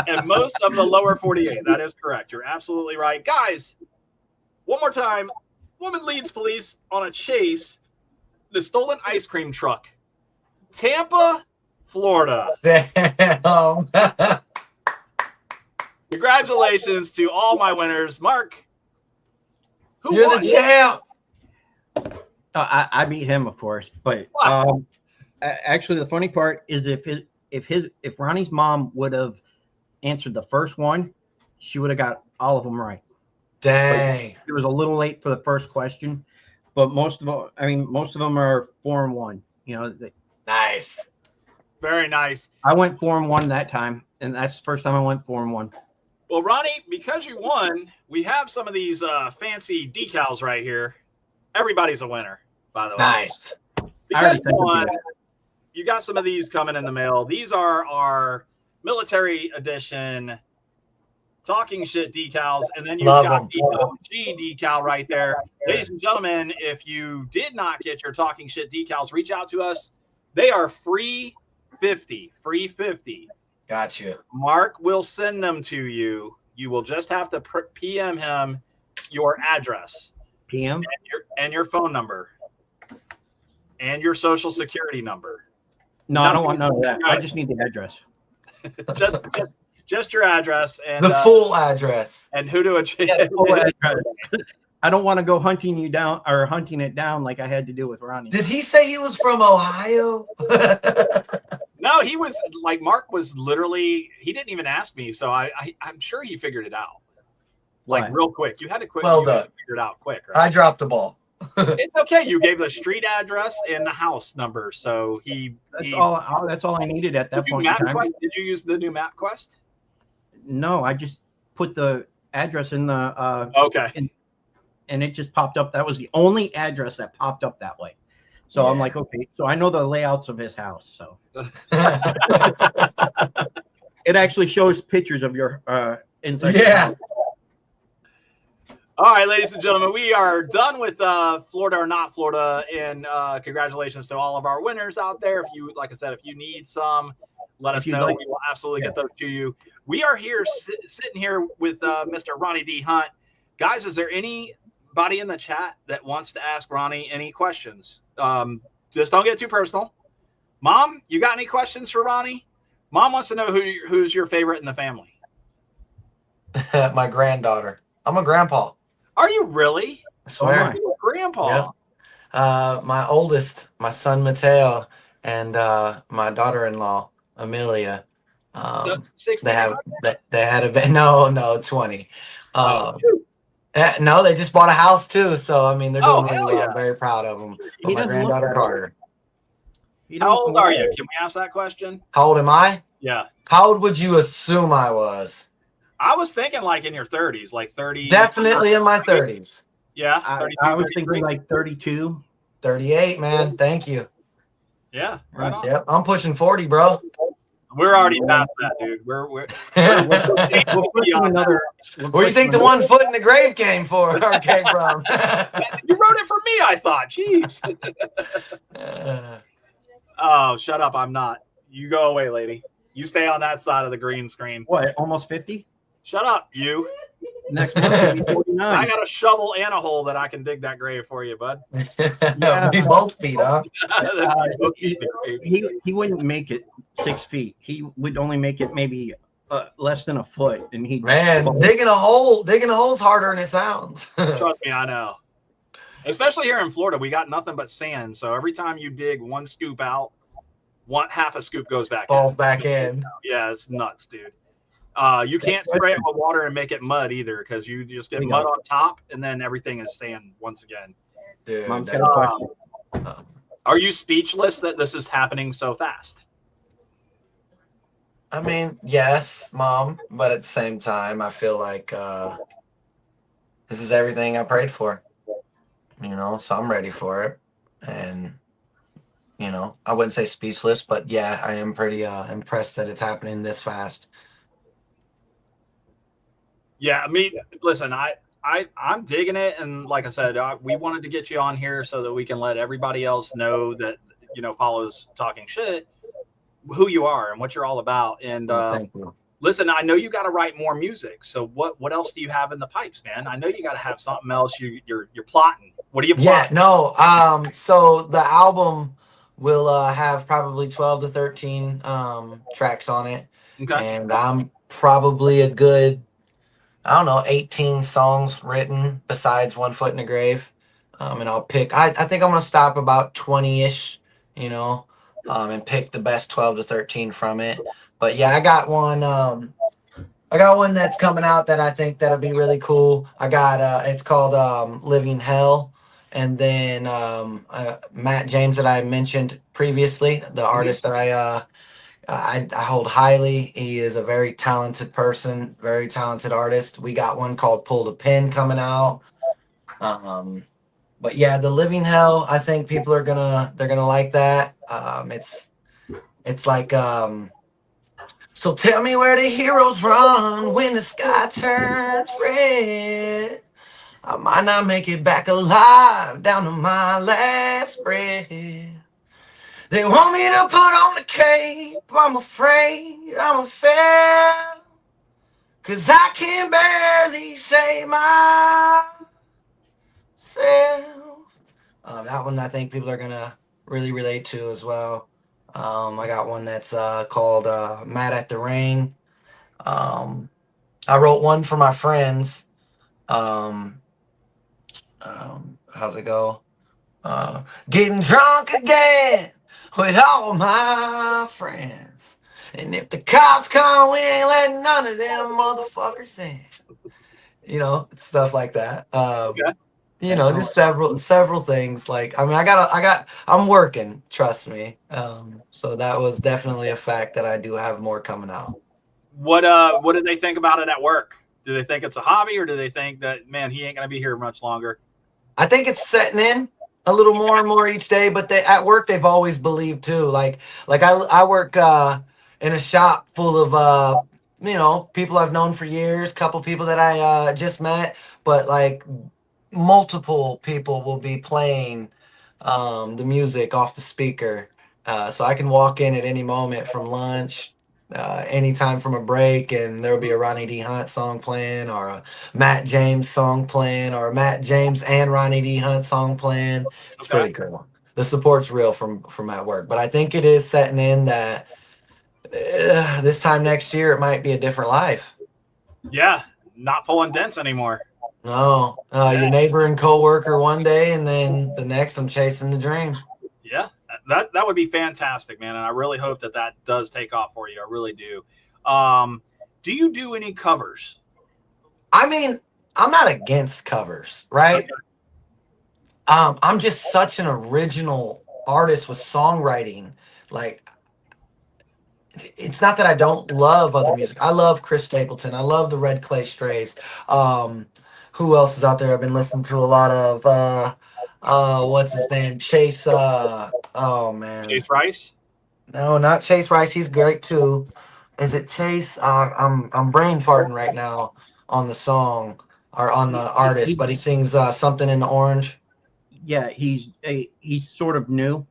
And most of the lower 48. That is correct. You're absolutely right. Guys, one more time. Woman leads police on a chase. The stolen ice cream truck. Tampa, Florida. Damn. Congratulations to all my winners. Mark, who You're won? the champ. I beat him, of course, but actually, the funny part is if Ronnie's mom would have answered the first one, she would have got all of them right. Dang. It was a little late for the first question, but most of them are 4-1. You know, Nice. Very nice. I went 4-1 that time, and that's the first time I went 4-1. Well, Ronnie, because you won, we have some of these fancy decals right here. Everybody's a winner, by the way. Nice. Because you won, you got some of these coming in the mail. These are our military edition talking shit decals, and then you've Love got 'em. the OG decal right there. Ladies and gentlemen, if you did not get your talking shit decals, reach out to us. They are free 50. Free 50. Got you. Mark will send them to you. You will just have to PM him your address PM? and your phone number and your social security number. No, I don't want none of that. I just need the address. just your address and The full address. and who to Yeah, full address. I don't want to go hunting you down or hunting it down like I had to do with Ronnie. Did he say he was from Ohio? No, he was like Mark was literally. He didn't even ask me, so I'm sure he figured it out, like What? real quick. You had to quick. Well you had done. to figure it out quick, I right? dropped the ball. It's okay. You gave the street address and the house number, so That's all. That's all I needed at that Did you point in time. MapQuest? Did you use the new MapQuest? No, I just put the address in the Okay. and it just popped up. That was the only address that popped up that way. So I'm like, okay. So I know the layouts of his house. So it actually shows pictures of your inside your house. All right, ladies and gentlemen, we are done with Florida or not Florida, and congratulations to all of our winners out there. If you, like I said, if you need some, let us know. We will absolutely get those to you. We are here sitting here with Mr. Ronnie D Hunt. Guys, is there anybody in the chat that wants to ask Ronnie any questions? Just don't get too personal. Mom, you got any questions for Ronnie? Mom wants to know who's your favorite in the family. My granddaughter. I'm a grandpa. Are you really? I swear. You're a grandpa. Yeah. My oldest, my son Mateo, and my daughter-in-law Amelia. So 60. They had a no 20. No, they just bought a house too. So I mean, they're doing really well. I'm very proud of them. But my granddaughter Carter. How old are you? Can we ask that question? How old am I? Yeah. How old would you assume I was? I was thinking like in your 30s, like 30. Definitely in my 30s. Yeah. I was thinking like 32. 38, man. Thank you. Yeah. Right on. Yep. I'm pushing 40, bro. We're already past that, dude. We'll put you another. Where do you think the 1 foot in the grave came from? You wrote it for me, I thought. Jeez. Oh, shut up. I'm not. You go away, lady. You stay on that side of the green screen. What, almost 50? Shut up, you. Next month will be 49. I got a shovel and a hole that I can dig that grave for you, bud. Yeah, we both feet, huh? He wouldn't make it 6 feet. He would only make it maybe less than a foot, and he digging a hole's harder than it sounds. Trust me, I know. Especially here in Florida, we got nothing but sand. So every time you dig 1 scoop out, half a scoop goes back. Falls back in. Yeah, it's nuts, dude. You can't spray it with water and make it mud either, because you just get mud on top, and then everything is sand once again. Dude, Mom's got a question. Are you speechless that this is happening so fast? I mean, yes, Mom, but at the same time, I feel like this is everything I prayed for. So I'm ready for it. And, I wouldn't say speechless, but yeah, I am pretty impressed that it's happening this fast. Yeah, I mean, listen, I'm digging it. And like I said, we wanted to get you on here so that we can let everybody else know that, follows Talking Shit, who you are and what you're all about. And thank you. Listen, I know you got to write more music. So what else do you have in the pipes, man? I know you got to have something else you're plotting. What are you plotting? Yeah, no. So the album will have probably 12 to 13 tracks on it. Okay. And I'm probably a good, 18 songs written besides 1 Foot in the Grave. And I'll pick, I think I'm going to stop about 20-ish, and pick the best 12 to 13 from it. But yeah, I got one that's coming out that I think that'll be really cool. I got it's called Living Hell. And then Matt James that I mentioned previously, the artist that I hold highly. He is a very talented person, very talented artist. We got one called Pull the Pin coming out. But yeah, the Living Hell, I think people are gonna like that. It's like so tell me where the heroes run when the sky turns red. I might not make it back alive down to my last breath. They want me to put on the cape. I'm afraid I'm a fail, 'cause I can barely save myself. That one I think people are gonna really relate to as well. I got one that's called Mad at the Rain. I wrote one for my friends. How's it go? Getting drunk again with all my friends. And if the cops come, we ain't letting none of them motherfuckers in. Stuff like that. Just several things. Like, I mean, I'm working, trust me. So that was definitely a fact that I do have more coming out. What do they think about it at work? Do they think it's a hobby, or do they think that, man, he ain't gonna be here much longer? I think it's setting in. a little more and more each day. But they at work they've always believed too. Like I work in a shop full of people I've known for years, couple people that I just met, but like multiple people will be playing the music off the speaker. So I can walk in at any moment from lunch, anytime from a break, and there'll be a Ronnie D Hunt song playing, or a Matt James song playing, or a Matt James and Ronnie D Hunt song playing. It's Okay. pretty cool. The support's real from at work, but I think it is setting in that this time next year it might be a different life. Yeah, not pulling dents anymore. No, your neighbor and coworker one day, and then the next I'm chasing the dream. Yeah, that would be fantastic, man. And I really hope that that does take off for you. I really do. Do you do any covers? I mean, I'm not against covers, right? Okay. I'm just such an original artist with songwriting. Like, it's not that I don't love other music. I love Chris Stapleton. I love the Red Clay Strays. Who else is out there? I've been listening to a lot of what's his name? Chase oh man. Chase Rice? No, not Chase Rice. He's great too. Is it Chase? I'm brain farting right now on the song or on the artist, but he sings something in the orange. Yeah, he's sort of new.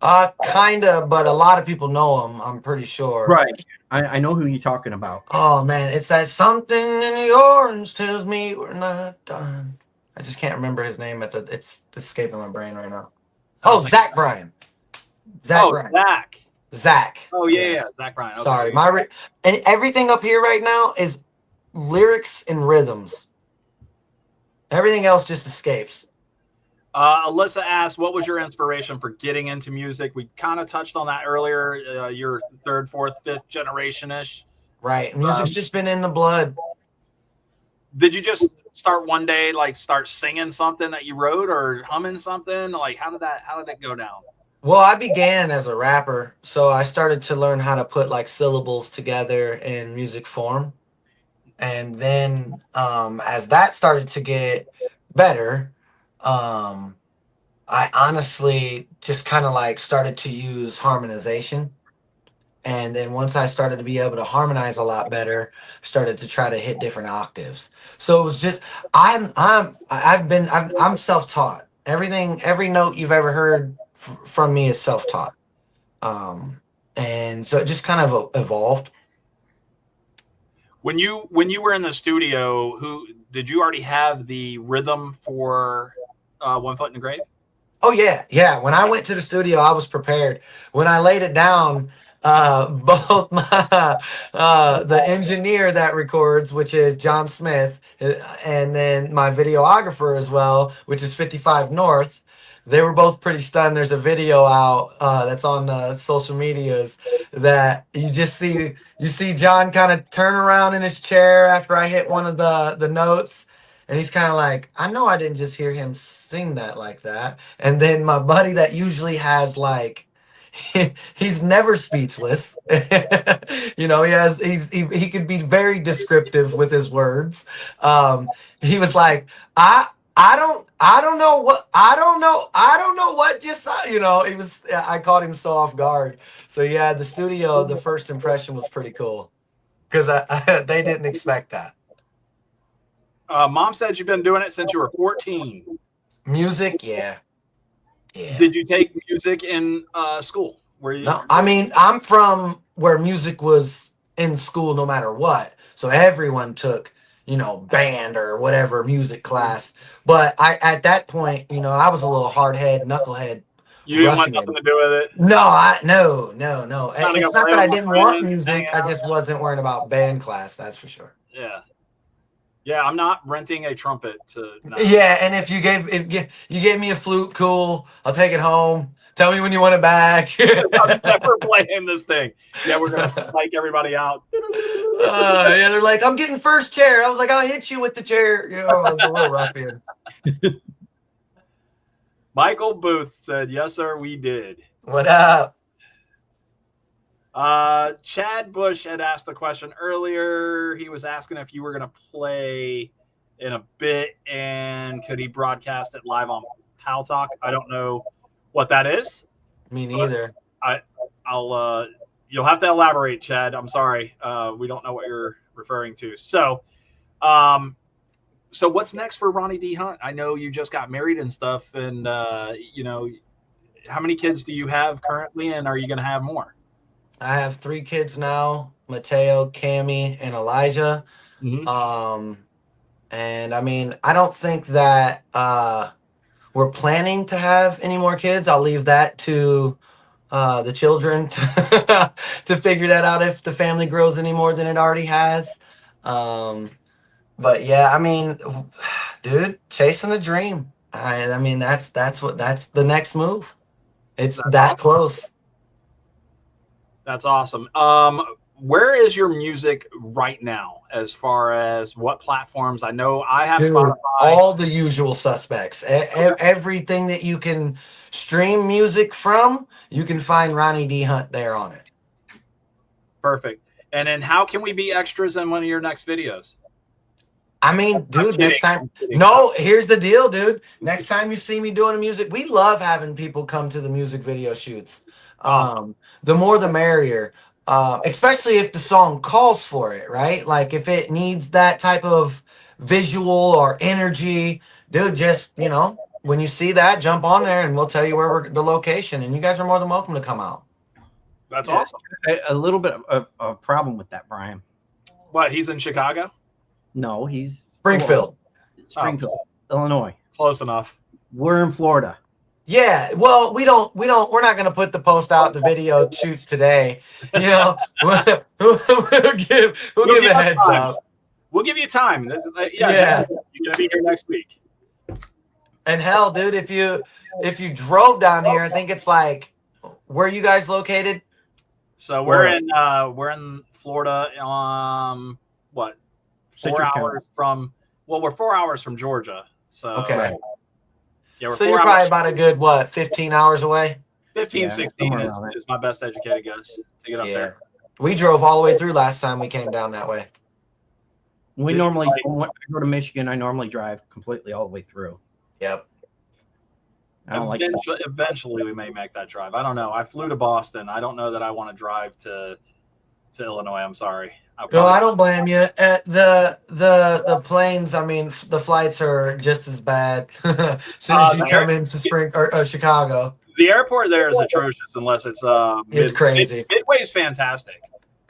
Kinda, but a lot of people know him. I'm pretty sure. Right. I know who you're talking about. Oh man, it's that something in the orange tells me we're not done. I just can't remember his name it's escaping my brain right now. Oh, Zach Bryan. Bryan. Zach. Zach. Oh yeah, Yes. yeah, Zach Bryan. Okay. Sorry, and everything up here right now is lyrics and rhythms. Everything else just escapes. Alyssa asked, what was your inspiration for getting into music? We kind of touched on that earlier. You're third, fourth, fifth generation-ish. Right. Music's just been in the blood. Did you just start one day, like start singing something that you wrote or humming something? Like how did it go down? Well, I began as a rapper, so I started to learn how to put like syllables together in music form. And then as that started to get better, I honestly just kind of like started to use harmonization. And then once I started to be able to harmonize a lot better, started to try to hit different octaves. So it was just I'm self-taught. Every note you've ever heard from me is self-taught. And so it just kind of evolved. When you were in the studio, who did you already have the rhythm for One Foot in the Grave? Oh yeah. When I went to the studio, I was prepared. When I laid it down, both my the engineer that records, which is John Smith, and then my videographer as well, which is 55 North. They were both pretty stunned. There's a video out that's on social medias that you see John kind of turn around in his chair after I hit one of the notes. And he's kind of like, I know I didn't just hear him sing that like that. And then my buddy that usually has like, he's never speechless. He could be very descriptive with his words. He was like, I don't know what just, I caught him so off guard. So yeah, the studio, the first impression was pretty cool because they didn't expect that. Mom said you've been doing it since you were 14. Music, yeah. Did you take music in school? No, I mean, I'm from where music was in school no matter what. So everyone took, band or whatever music class. But at that point, I was a little knucklehead. You didn't want nothing to do with it? No, no. It's not that I didn't want friends, music. I just wasn't worrying about band class, that's for sure. Yeah, I'm not renting a trumpet to. No. Yeah, and if you gave me a flute, cool. I'll take it home. Tell me when you want it back. I'm never playing this thing. Yeah, we're gonna spike everybody out. Yeah, they're like, I'm getting first chair. I was like, I'll hit you with the chair. I was a little ruffian. Michael Booth said, "Yes, sir, we did." What up? Chad Bush had asked a question earlier. He was asking if you were going to play in a bit and could he broadcast it live on Pal Talk. I don't know what that is. Me neither. I'll you'll have to elaborate, Chad. I'm sorry. We don't know what you're referring to. So, so what's next for Ronnie D Hunt? I know you just got married and stuff, and you know, how many kids do you have currently, and are you going to have more? I have 3 kids now: Mateo, Cammy, and Elijah. Mm-hmm. And I mean, I don't think that we're planning to have any more kids. I'll leave that to the children to figure that out if the family grows any more than it already has. But yeah, I mean, dude, chasing a dream. I mean, that's the next move. It's That's that awesome. close. That's awesome. Where is your music right now as far as what platforms? I know I have Dude, Spotify. all the usual suspects. Everything that you can stream music from, you can find Ronnie D Hunt there on it. Perfect. And then how can we be extras in one of your next videos? I mean, dude, kidding. next time. I'm kidding. No, here's the deal, dude. Next time you see me doing music, we love having people come to the music video shoots. Awesome. The more the merrier. Especially if the song calls for it, right? Like if it needs that type of visual or energy, dude, just, you know, when you see that, jump on there and we'll tell you where the location, and you guys are more than welcome to come out. That's awesome. A little bit of a problem with that, Brian. What, he's in Chicago? No, he's Springfield. Springfield, Illinois. Close enough. We're in Florida. Yeah, well, we're not going to put the post out the video shoots today. You know, we'll give a heads up. We'll give you time. Yeah. You're going to be here next week. And hell, dude, if you drove down here, I think it's like, where are you guys located? So we're in Florida. What? 4 hours from? Well, we're 4 hours from Georgia. So okay. Yeah, so you're probably about a good, 15 hours away? 15, 16 is my best educated guess to get up there. We drove all the way through last time we came down that way. We normally, when I go to Michigan, I normally drive completely all the way through. Yep. I don't like that. Eventually we may make that drive. I don't know. I flew to Boston. I don't know that I want to drive to Illinois. I'm sorry. No, I don't blame you. The planes, I mean, the flights are just as bad as soon as you come into Chicago. The airport there is atrocious unless it's it's crazy. Midway is fantastic.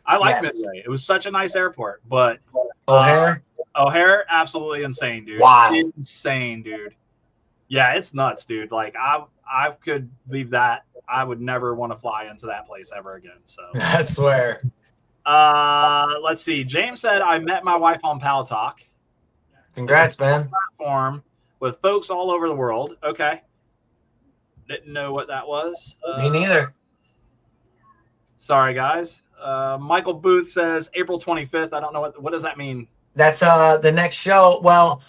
I like Midway. It was such a nice airport, but O'Hare, absolutely insane, dude. Wow. Insane, dude. Yeah, it's nuts, dude. Like I could leave that. I would never want to fly into that place ever again. So I swear. Let's see. James said, I met my wife on Pal Talk. Congrats, man. Platform with folks all over the world. Okay. Didn't know what that was. Me neither. Sorry, guys. Michael Booth says April 25th. I don't know what does that mean? That's the next show. Well,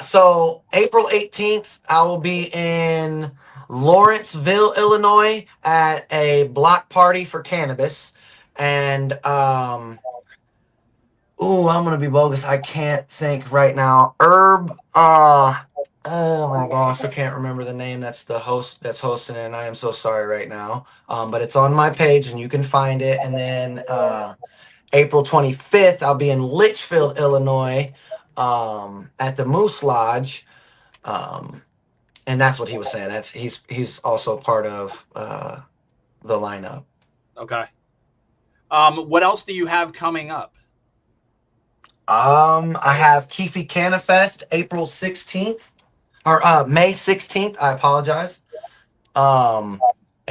so April 18th, I will be in Lawrenceville, Illinois at a block party for cannabis. And I'm gonna be bogus. I can't think right now. Herb, oh my gosh, I can't remember the name. That's the host that's hosting it, and I am so sorry right now. But it's on my page and you can find it. And then April 25th, I'll be in Litchfield, Illinois, at the Moose Lodge. And that's what he was saying. He's also part of the lineup. Okay. What else do you have coming up? I have Keefe Canafest April 16th or May 16th. I apologize. And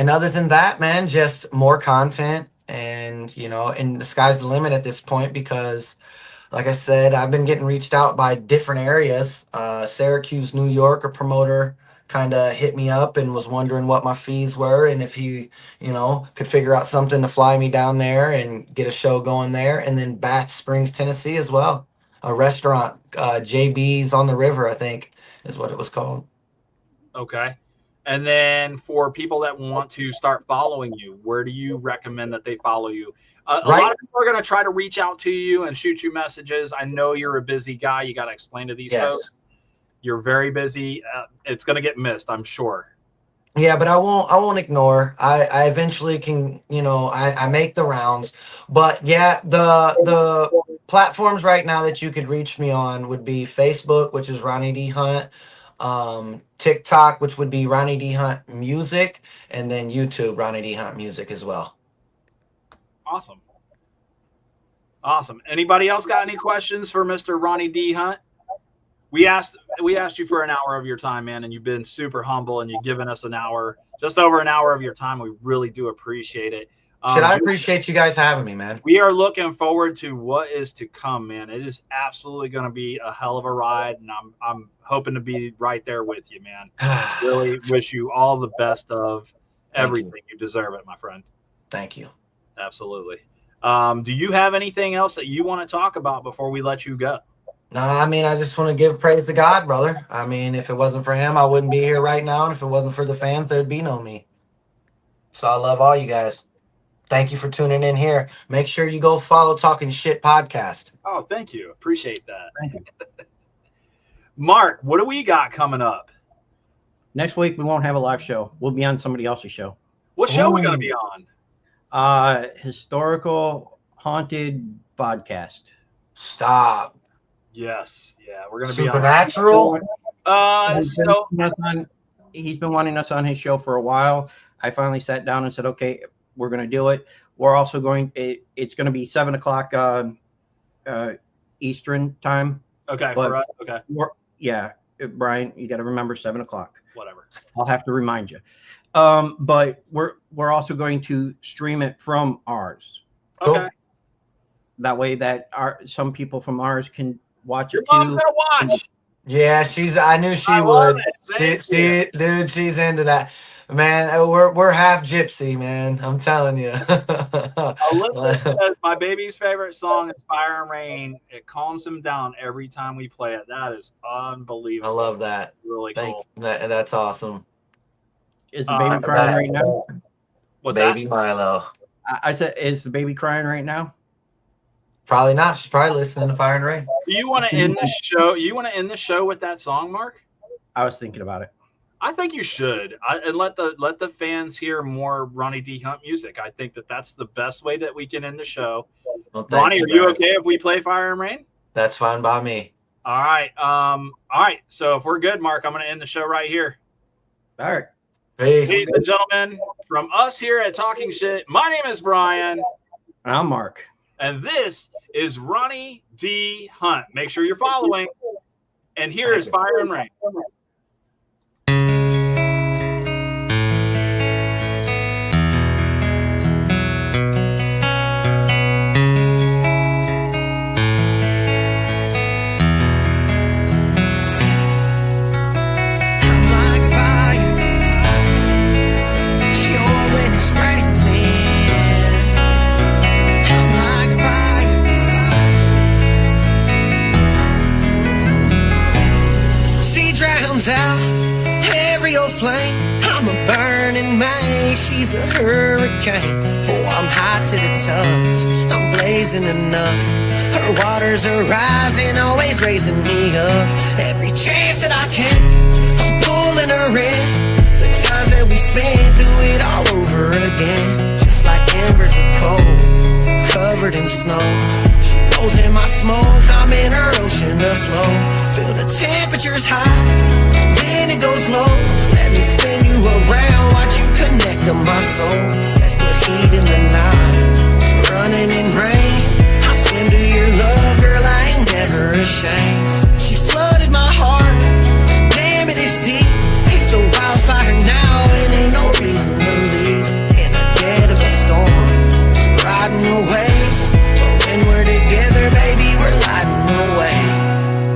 other than that, man, just more content, and and the sky's the limit at this point because, like I said, I've been getting reached out by different areas. Syracuse, New York, a promoter kind of hit me up and was wondering what my fees were and if he, could figure out something to fly me down there and get a show going there. And then Bath Springs, Tennessee as well. A restaurant, JB's on the River, I think is what it was called. Okay. And then for people that want to start following you, where do you recommend that they follow you? A lot of people are going to try to reach out to you and shoot you messages. I know you're a busy guy. You got to explain to these folks. You're very busy. It's going to get missed, I'm sure. Yeah, but I won't ignore. I eventually can, I make the rounds. But yeah, the platforms right now that you could reach me on would be Facebook, which is Ronnie D Hunt, TikTok, which would be Ronnie D Hunt Music, and then YouTube, Ronnie D Hunt Music as well. Awesome. Anybody else got any questions for Mr. Ronnie D Hunt? We asked you for an hour of your time, man, and you've been super humble, and you've given us just over an hour of your time. We really do appreciate it. I appreciate you guys having me, man. We are looking forward to what is to come, man. It is absolutely going to be a hell of a ride, and I'm hoping to be right there with you, man. Really wish you all the best of everything. You deserve it, my friend. Thank you. Absolutely. Do you have anything else that you want to talk about before we let you go? No, I mean, I just want to give praise to God, brother. I mean, if it wasn't for him, I wouldn't be here right now. And if it wasn't for the fans, there'd be no me. So I love all you guys. Thank you for tuning in here. Make sure you go follow Talking Shit Podcast. Oh, thank you. Appreciate that. Thank you. Mark, what do we got coming up? Next week, we won't have a live show. We'll be on somebody else's show. What show are we going to be on? Historical Haunted Podcast. Stop. Yes. Yeah, we're going to be Supernatural. He's been wanting us on his show for a while. I finally sat down and said, okay, we're going to do it. We're also it's going to be 7:00 Eastern time. Okay. For us. Okay. Yeah. Brian, you got to remember 7:00. Whatever. I'll have to remind you. But we're also going to stream it from ours. Okay. Cool. That way that some people from ours can watch Your it too. mom's gonna watch. Yeah, I knew she would. She's into that. Man, we're half gypsy, man. I'm telling you. Alyssa says my baby's favorite song is Fire and Rain. It calms him down every time we play it. That is unbelievable. I love that. Really cool. That's awesome. Is the baby crying right now? What's Baby that? Milo. I said, is the baby crying right now? Probably not. She's probably listening to Fire and Rain. Do you want to end the show? You want to end the show with that song, Mark? I was thinking about it. I think you should, and let the fans hear more Ronnie D Hunt music. I think that's the best way that we can end the show. Well, Ronnie, are you okay if we play Fire and Rain? That's fine by me. All right. All right. So if we're good, Mark, I'm going to end the show right here. All right. Peace. Ladies and gentlemen, from us here at Talking Shit, my name is Brian. And I'm Mark. And this is Ronnie D Hunt. Make sure you're following. And here is Fire and Rain. Out every old flame. I'm a burning man, she's a hurricane. Oh, I'm hot to the touch, I'm blazing enough. Her waters are rising, always raising me up. Every chance that I can, I'm pulling her in. The times that we spend, do it all over again. Just like embers of coal, covered in snow. She blows in my smoke, I'm in her ocean afloat. Feel the temperature's high, then it goes low. Let me spin you around, watch you connect to my soul. Let's put heat in the night, running in rain. I swim to your love, girl, I ain't never ashamed. She flooded my heart, damn it, it's deep. It's a wildfire now, and ain't no reason to leave. In the dead of a storm, riding the waves. But when we're together, baby, we're lighting the way.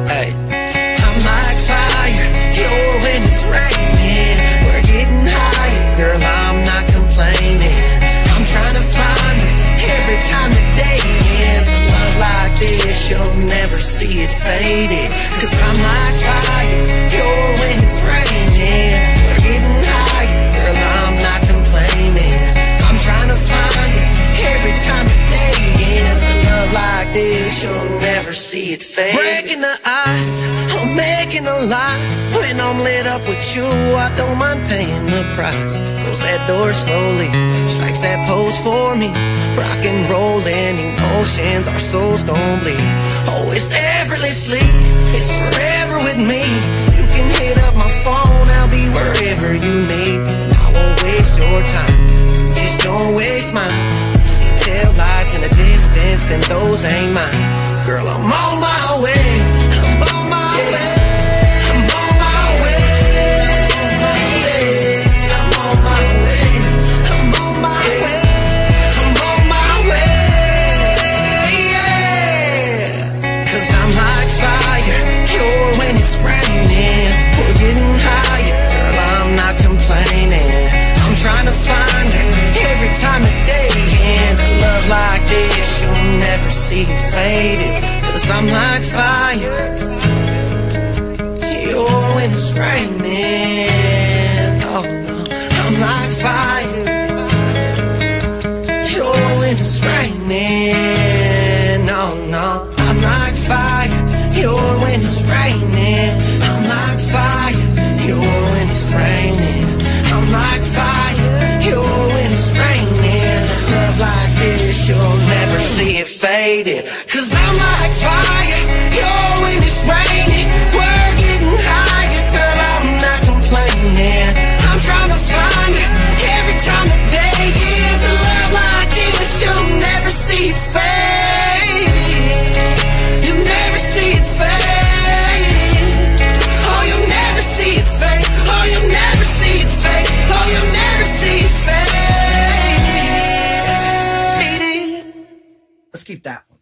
Hey, I'm like fire, you're when it's raining. We're getting higher, girl, I'm not complaining. I'm trying to find you every time the day ends. A love like this, you'll never see it faded. Cause I'm like fire, you're when it's raining. We're getting higher, girl, I'm not complaining. I'm trying to find you every time the day ends. A love like this, you'll never see it fade. Breaking the ice, I'll make looking alive. When I'm lit up with you, I don't mind paying the price. Close that door slowly, strikes that pose for me. Rock and rollin' emotions, our souls gon' bleed. Oh, it's effortlessly, it's forever with me. You can hit up my phone, I'll be wherever you need. And I won't waste your time, just don't waste mine. You see tail lights in the distance, then those ain't mine. Girl, I'm on my way, I'm on my way. I'm on my way, I'm on my way, I'm on my way, I'm on my way, yeah. 'Cause I'm like fire, you're when it's raining. We're getting higher, girl, I'm not complaining. I'm trying to find her every time the day ends. A love like this, you'll never see it faded. 'Cause I'm like fire, you're when it's raining. Oh no, I'm like fire, you're when it's raining. Oh no, I'm like fire, you're when it's raining. I'm like fire, you're when it's raining. I'm like fire, you're when it's raining. Love like this, you'll never see it faded. 'Cause I'm like fire, you're when it's raining. We're getting higher, girl, I'm not complaining. I'm trying to find her every time the day is. A love like this, you'll never see it fade. You'll never see it fade. Oh, you'll never see it fade. Oh, you'll never see it fade. Oh, you'll never see it fade. Let's keep that one.